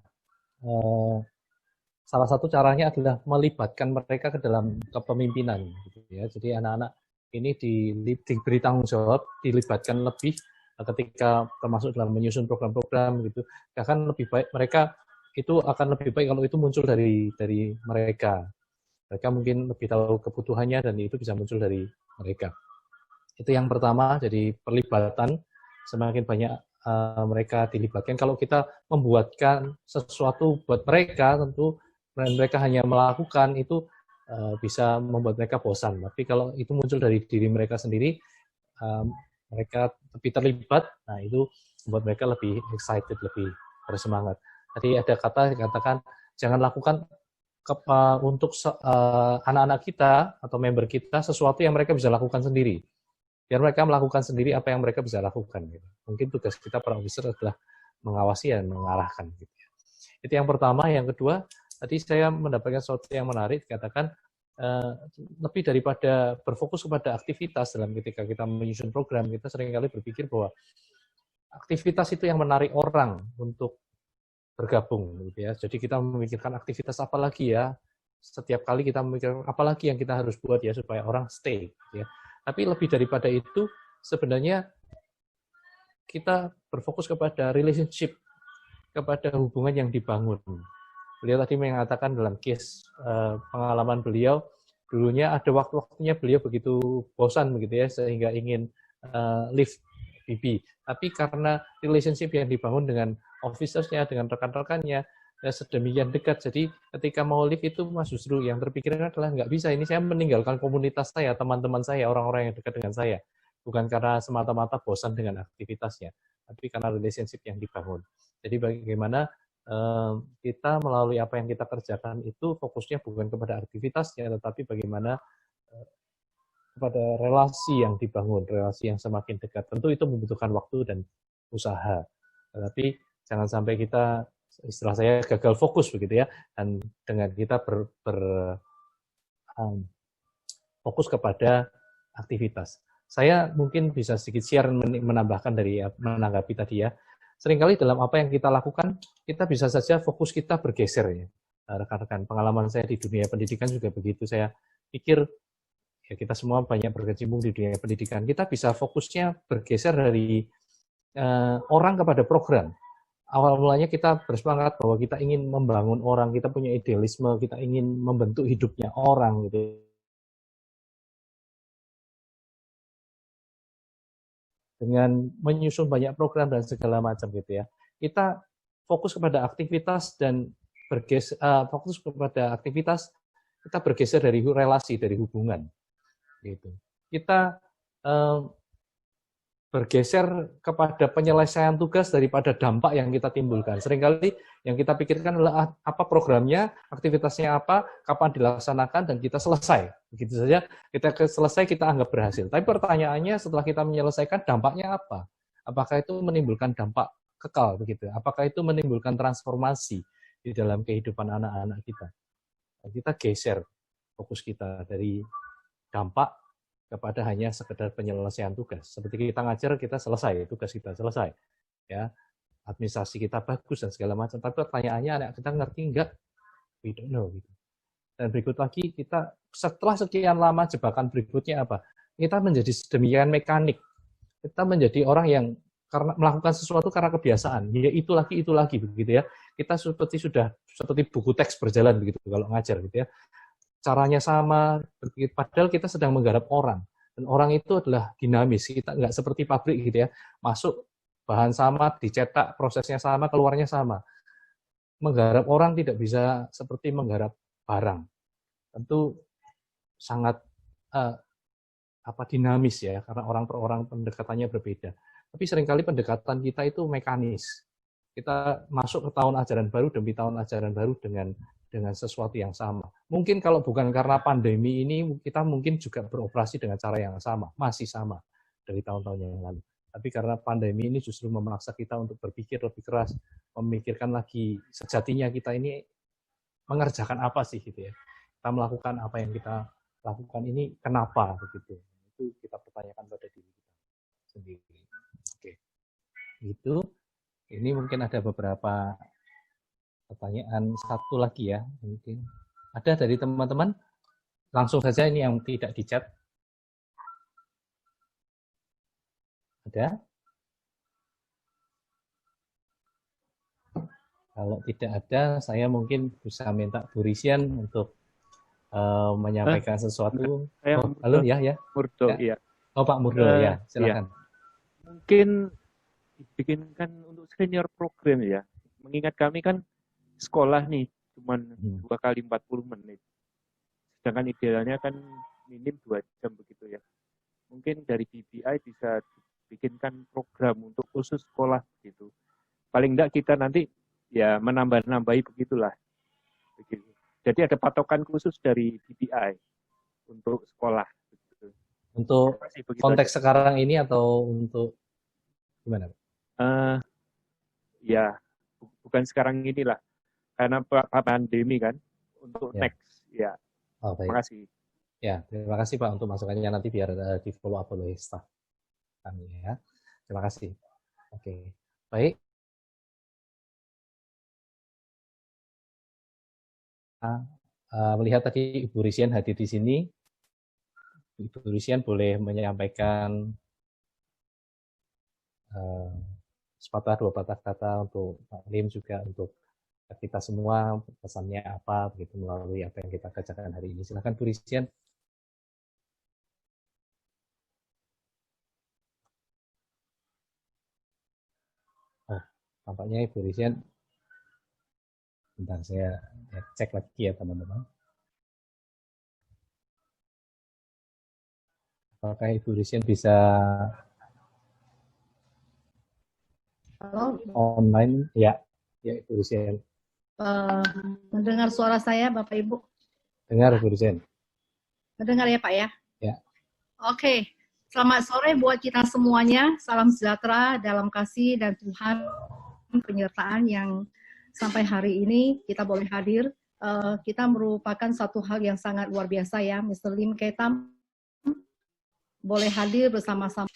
salah satu caranya adalah melibatkan mereka ke dalam kepemimpinan gitu ya. Jadi anak-anak ini diberi tanggung jawab, dilibatkan lebih ketika termasuk dalam menyusun program-program gitu. Bahkan lebih baik mereka itu akan lebih baik kalau itu muncul dari mereka. Mereka mungkin lebih tahu kebutuhannya dan itu bisa muncul dari mereka. Itu yang pertama, jadi perlibatan semakin banyak mereka dilibatkan. Kalau kita membuatkan sesuatu buat mereka, tentu mereka hanya melakukan itu bisa membuat mereka bosan. Tapi kalau itu muncul dari diri mereka sendiri, mereka lebih terlibat, nah itu membuat mereka lebih excited, lebih bersemangat. Tadi ada kata dikatakan jangan lakukan untuk anak-anak kita atau member kita sesuatu yang mereka bisa lakukan sendiri. Biar mereka melakukan sendiri apa yang mereka bisa lakukan. Gitu. Mungkin tugas kita para officer adalah mengawasi dan mengarahkan. Gitu. Itu yang pertama. Yang kedua, tadi saya mendapatkan sesuatu yang menarik, dikatakan lebih daripada berfokus kepada aktivitas dalam ketika kita menyusun program, kita seringkali berpikir bahwa aktivitas itu yang menarik orang untuk bergabung, gitu ya. Jadi kita memikirkan aktivitas apa lagi ya. Setiap kali kita memikirkan apa lagi yang kita harus buat ya supaya orang stay, gitu ya. Tapi lebih daripada itu, sebenarnya kita berfokus kepada relationship, kepada hubungan yang dibangun. Beliau tadi mengatakan dalam case pengalaman beliau, dulunya ada waktu-waktunya beliau begitu bosan begitu ya, sehingga ingin leave BB. Tapi karena relationship yang dibangun dengan officersnya, dengan rekan-rekannya, sedemikian dekat, jadi ketika mau leave itu Mas justru yang terpikirkan adalah nggak bisa, ini saya meninggalkan komunitas saya, teman-teman saya, orang-orang yang dekat dengan saya. Bukan karena semata-mata bosan dengan aktivitasnya, tapi karena relationship yang dibangun. Jadi bagaimana kita melalui apa yang kita kerjakan itu fokusnya bukan kepada aktivitasnya, tetapi bagaimana kepada relasi yang dibangun, relasi yang semakin dekat. Tentu itu membutuhkan waktu dan usaha. Tetapi jangan sampai kita, istilah saya, gagal fokus begitu ya, dan dengan kita fokus kepada aktivitas. Saya mungkin bisa sedikit share menambahkan dari menanggapi tadi ya. Seringkali dalam apa yang kita lakukan, kita bisa saja fokus kita bergeser ya. Rekan-rekan, pengalaman saya di dunia pendidikan juga begitu. Saya pikir ya kita semua banyak berkecimpung di dunia pendidikan. Kita bisa fokusnya bergeser dari orang kepada program. Awal mulanya kita bersemangat bahwa kita ingin membangun orang, kita punya idealisme, kita ingin membentuk hidupnya orang gitu. Dengan menyusun banyak program dan segala macam gitu ya. Kita fokus kepada aktivitas dan fokus kepada aktivitas, kita bergeser dari relasi, dari hubungan gitu. Kita bergeser kepada penyelesaian tugas daripada dampak yang kita timbulkan. Seringkali yang kita pikirkan adalah apa programnya, aktivitasnya apa, kapan dilaksanakan, dan kita selesai. Begitu saja, kita selesai, kita anggap berhasil. Tapi pertanyaannya setelah kita menyelesaikan, dampaknya apa? Apakah itu menimbulkan dampak kekal begitu? Apakah itu menimbulkan transformasi di dalam kehidupan anak-anak kita? Kita geser fokus kita dari dampak kepada hanya sekedar penyelesaian tugas. Seperti kita ngajar, kita selesai, tugas kita selesai. Ya, administrasi kita bagus dan segala macam. Tapi pertanyaannya, anak kita ngerti enggak? We don't know. Gitu. Dan berikut lagi, kita setelah sekian lama jebakan berikutnya apa? Kita menjadi sedemikian mekanik. Kita menjadi orang yang karena melakukan sesuatu karena kebiasaan. Ya itu lagi begitu ya. Kita seperti buku teks berjalan begitu kalau ngajar gitu ya. Caranya sama, padahal kita sedang menggarap orang. Dan orang itu adalah dinamis, kita nggak seperti pabrik gitu ya. Masuk, bahan sama, dicetak, prosesnya sama, keluarnya sama. Menggarap orang tidak bisa seperti menggarap barang. Tentu sangat dinamis ya, karena orang per orang pendekatannya berbeda. Tapi seringkali pendekatan kita itu mekanis. Kita masuk ke tahun ajaran baru demi tahun ajaran baru dengan sesuatu yang sama. Mungkin kalau bukan karena pandemi ini, kita mungkin juga beroperasi dengan cara yang sama, masih sama dari tahun-tahun yang lalu. Tapi karena pandemi ini justru memaksa kita untuk berpikir lebih keras, memikirkan lagi sejatinya kita ini mengerjakan apa sih gitu ya. Kita melakukan apa yang kita lakukan ini kenapa begitu. Itu kita pertanyakan pada diri kita sendiri. Oke. Itu ini mungkin ada beberapa pertanyaan satu lagi ya, mungkin ada dari teman-teman, langsung saja ini yang tidak di chat. Ada? Kalau tidak ada, saya mungkin bisa minta Bu Risian untuk menyampaikan sesuatu. Halo ya. Murdo, ya. Oh Pak Murdo, ya silakan. Mungkin dibikinkan untuk senior program ya, mengingat kami kan sekolah nih cuma 2 kali 40 menit. Sedangkan idealnya kan minim 2 jam begitu ya. Mungkin dari BBI bisa bikinkan program untuk khusus sekolah gitu. Paling enggak kita nanti ya menambah-nambahi begitulah. Begitu. Jadi ada patokan khusus dari BBI untuk sekolah. Gitu. Untuk konteks aja. Sekarang ini atau untuk gimana? Ya bukan sekarang inilah. Karena pandemi kan, untuk next, ya. Oh, terima kasih. Ya, terima kasih Pak untuk masukannya, nanti biar di follow up oleh staff kami ya. Terima kasih. Oke, baik. Melihat tadi Ibu Risian hadir di sini, Ibu Risian boleh menyampaikan sepatah dua patah kata untuk Pak Lim juga untuk kita semua, pesannya apa begitu melalui apa yang kita kerjakan hari ini. Silakan Bu Risian. Oh, tampaknya Ibu Risian. Bentar saya cek lagi ya teman-teman. Apakah Ibu Risian bisa online? Ya Ibu Risian. Mendengar suara saya, Bapak Ibu? Dengar, Bu Risian. Mendengar ya, Pak ya? Ya. Oke. Selamat sore buat kita semuanya. Salam sejahtera dalam kasih dan Tuhan penyertaan yang sampai hari ini kita boleh hadir. Kita merupakan satu hal yang sangat luar biasa ya. Mr. Lim Ketam boleh hadir bersama-sama.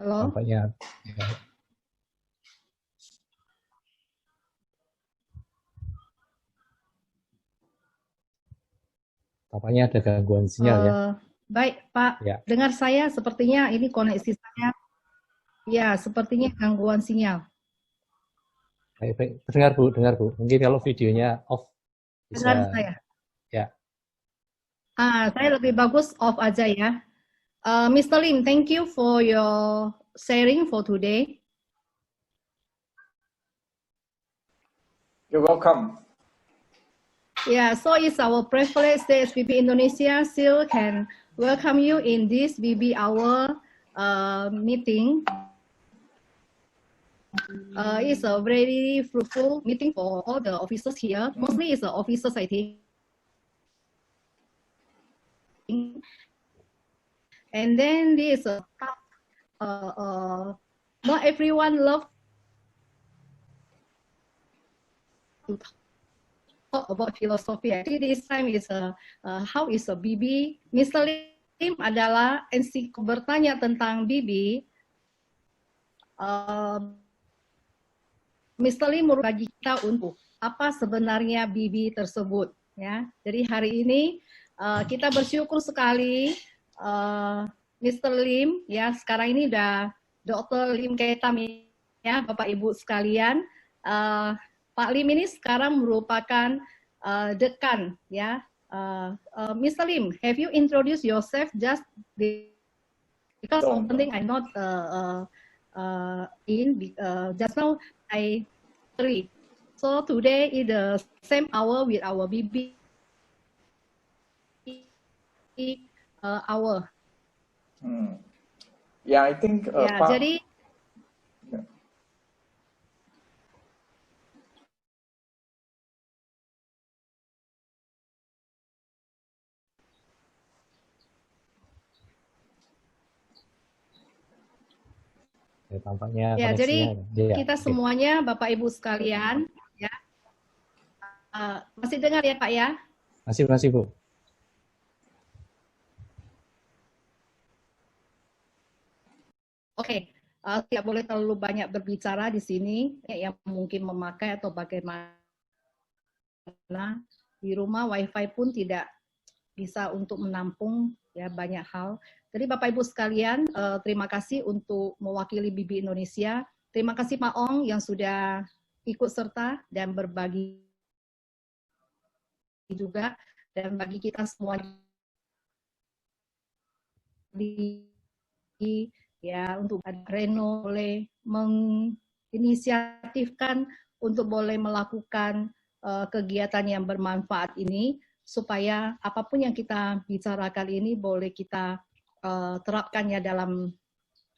Halo? Tampaknya ada gangguan sinyal ya. Baik Pak, ya. Dengar saya sepertinya ini koneksi saya. Ya, sepertinya gangguan sinyal. Baik. Dengar Bu. Mungkin kalau videonya off bisa. Dengar saya. Ya. Saya lebih bagus off aja ya. Mr. Lim, thank you for your sharing for today. You're welcome. Yeah, so it's our privilege that BB Indonesia still can welcome you in this BB Hour meeting. It's a very fruitful meeting for all the officers here. Mostly it's the officers, I think. And then this not everyone loves to talk about philosophy. Actually, this time is how is a BB. Mr. Lim adalah bertanya tentang BB. Mr. Lim berbagi kita untuk apa sebenarnya BB tersebut. Ya, jadi hari ini kita bersyukur sekali Mr. Lim, ya sekarang ini udah Dr. Lim Ketam, ya Bapak Ibu sekalian. Pak Lim ini sekarang merupakan dekan, ya. Mr. Lim, have you introduced yourself just because something I'm not just now I three. So today is the same hour with our BB hour. Yeah, I think. Ya, jadi. Yeah. Ya, tampaknya ya, jadi ya, kita semuanya Bapak Ibu sekalian, ya masih dengar ya Pak ya? Masih Bu. Oke, tidak boleh terlalu banyak berbicara di sini, yang mungkin memakai atau bagaimana. Di rumah WiFi pun tidak bisa untuk menampung ya banyak hal. Jadi Bapak Ibu sekalian, terima kasih untuk mewakili BB Indonesia. Terima kasih Pak Ong yang sudah ikut serta dan berbagi juga, dan bagi kita semua ya untuk Reno boleh menginisiatifkan untuk boleh melakukan kegiatan yang bermanfaat ini, supaya apapun yang kita bicarakan ini boleh kita terapkannya dalam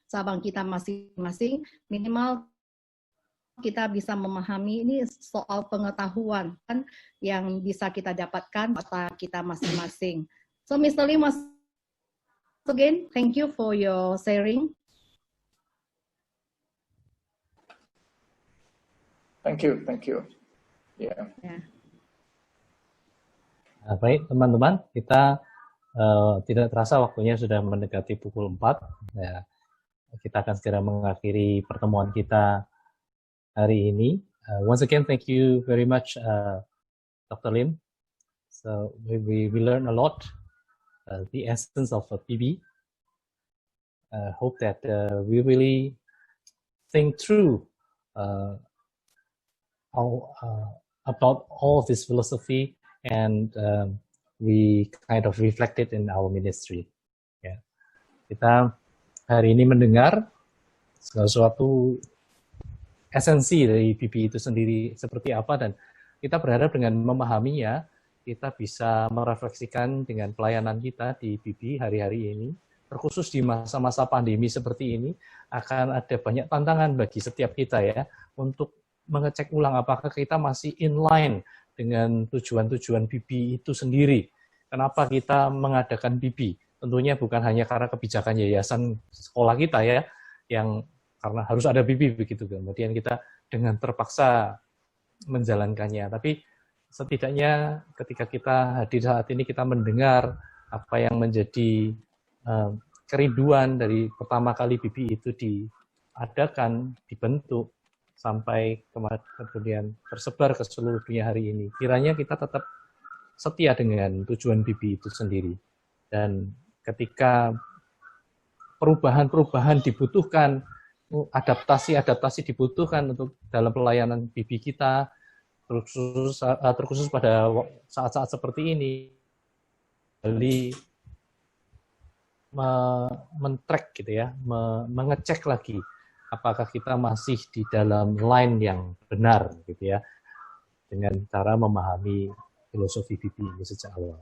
cabang kita masing-masing. Minimal kita bisa memahami ini soal pengetahuan kan yang bisa kita dapatkan pada kita masing-masing. So Mr. Lim, again, thank you for your sharing. Thank you. Yeah. Baik teman-teman, kita tidak terasa waktunya sudah mendekati pukul 4. Ya, kita akan segera mengakhiri pertemuan kita hari ini. Once again, thank you very much, Dr. Lim. So we learned a lot. The essence of a PB. Hope that we really think through about all of this philosophy, and we kind of reflect it in our ministry. Ya. Kita hari ini mendengar sesuatu esensi dari PB itu sendiri seperti apa, dan kita berharap dengan memahaminya, kita bisa merefleksikan dengan pelayanan kita di BB hari-hari ini, terkhusus di masa-masa pandemi seperti ini, akan ada banyak tantangan bagi setiap kita ya, untuk mengecek ulang apakah kita masih in line dengan tujuan-tujuan BB itu sendiri. Kenapa kita mengadakan BB? Tentunya bukan hanya karena kebijakan yayasan sekolah kita ya, yang karena harus ada BB begitu, kemudian kita dengan terpaksa menjalankannya, tapi setidaknya ketika kita hadir saat ini, kita mendengar apa yang menjadi kerinduan dari pertama kali BB itu diadakan, dibentuk, sampai kemudian tersebar ke seluruh dunia hari ini. Kiranya kita tetap setia dengan tujuan BB itu sendiri. Dan ketika perubahan-perubahan dibutuhkan, adaptasi-adaptasi dibutuhkan untuk dalam pelayanan BB kita, terkhusus pada saat-saat seperti ini, kembali men-track gitu ya, mengecek lagi apakah kita masih di dalam line yang benar gitu ya. dengan cara memahami filosofi PP ini sejak awal.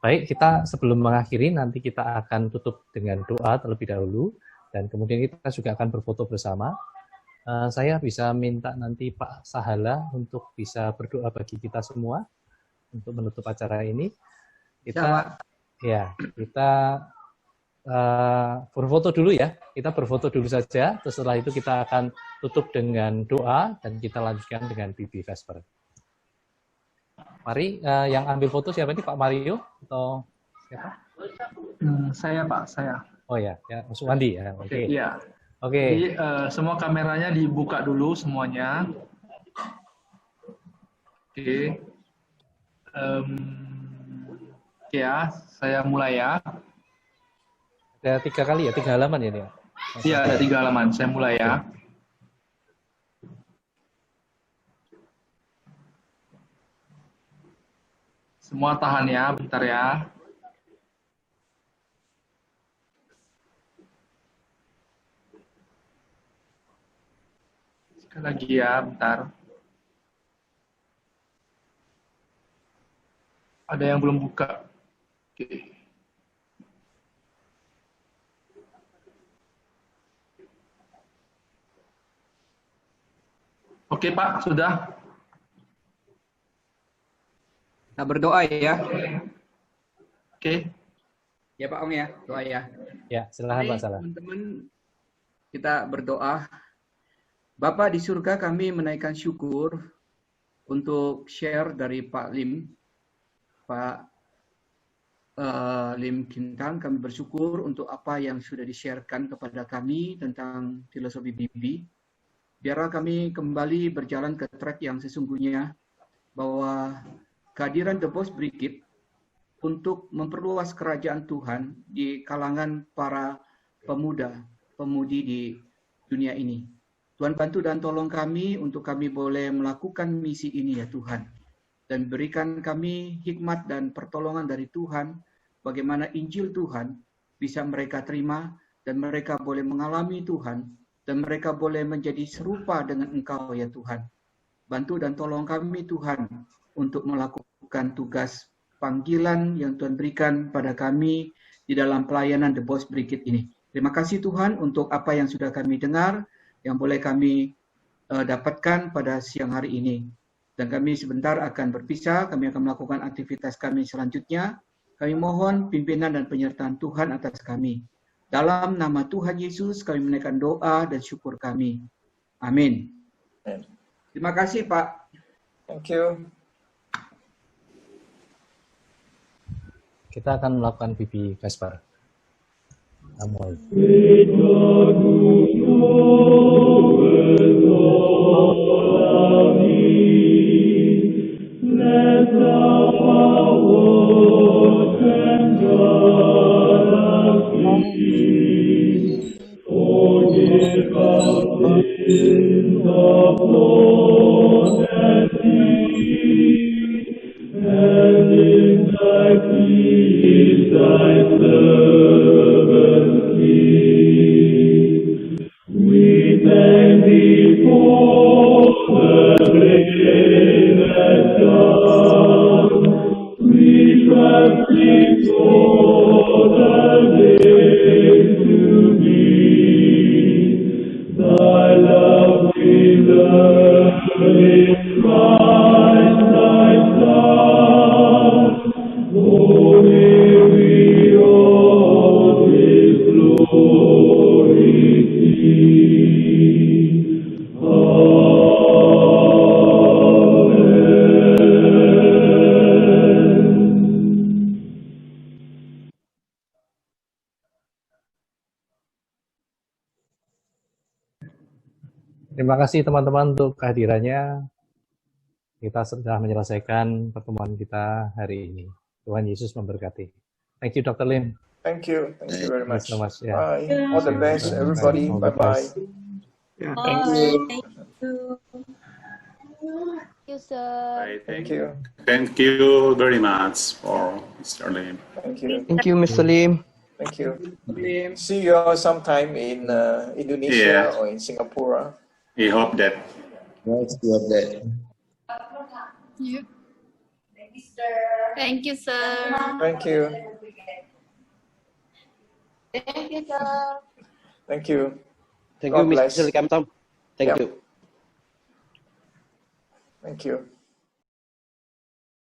Baik, kita sebelum mengakhiri nanti kita akan tutup dengan doa terlebih dahulu dan kemudian kita juga akan berfoto bersama. Saya bisa minta nanti Pak Sahala untuk bisa berdoa bagi kita semua untuk menutup acara ini. Kita berfoto dulu ya. Kita berfoto dulu saja. Terus setelah itu kita akan tutup dengan doa dan kita lanjutkan dengan PP Vesper. Mari, yang ambil foto siapa ini? Pak Mario atau siapa? Saya Pak, saya. Oh ya, Mas Wandi ya. Oke. Iya. Oke. Jadi semua kameranya dibuka dulu semuanya. Oke. Ya, saya mulai ya. Ada 3 kali ya, 3 halaman ya nih. Iya, ada 3 halaman. Saya mulai ya. Semua tahan ya, bentar ya. Sekali lagi ya, bentar. Ada yang belum buka. Oke. Oke Pak, sudah. Kita berdoa ya. Oke. Ya Pak Om ya, doa ya. Ya, silakan Pak Salah. Teman-teman, kita berdoa. Bapa di surga, kami menaikkan syukur untuk share dari Pak Lim. Pak Lim Kintan, kami bersyukur untuk apa yang sudah di-sharekan kepada kami tentang filosofi BB. Biarlah kami kembali berjalan ke track yang sesungguhnya, bahwa kehadiran The Boss Brigade untuk memperluas kerajaan Tuhan di kalangan para pemuda-pemudi di dunia ini. Tuhan bantu dan tolong kami untuk kami boleh melakukan misi ini ya Tuhan. Dan berikan kami hikmat dan pertolongan dari Tuhan, bagaimana Injil Tuhan bisa mereka terima, dan mereka boleh mengalami Tuhan, dan mereka boleh menjadi serupa dengan Engkau ya Tuhan. Bantu dan tolong kami Tuhan, untuk melakukan tugas panggilan yang Tuhan berikan pada kami di dalam pelayanan The Boss Brigade ini. Terima kasih Tuhan untuk apa yang sudah kami dengar, yang boleh kami dapatkan pada siang hari ini. Dan kami sebentar akan berpisah, kami akan melakukan aktivitas kami selanjutnya. Kami mohon pimpinan dan penyertaan Tuhan atas kami. Dalam nama Tuhan Yesus kami menaikkan doa dan syukur kami. Amin. Terima kasih Pak. Thank you. Kita akan melakukan PP Vesper. Amoy. Terima kasih teman-teman untuk kehadirannya. Kita sudah menyelesaikan pertemuan kita hari ini. Tuhan Yesus memberkati. Thank you Dr. Lim. Thank you very much. So much. Yeah. Bye. All the best, everybody. Bye-bye. Yeah. Thank you. Thank you. Thank you, sir. Thank you. Thank you very much for Mr. Lim. Thank you. Thank you Mr. Lim. Thank you. See you all sometime in Indonesia or in Singapore. We hope that. Yes, we hope that. Yep. Thank you, sir. Thank you. Thank you, sir. Thank you. Thank you, God bless. Mr. Kamtam. Thank Yep. you. Thank you.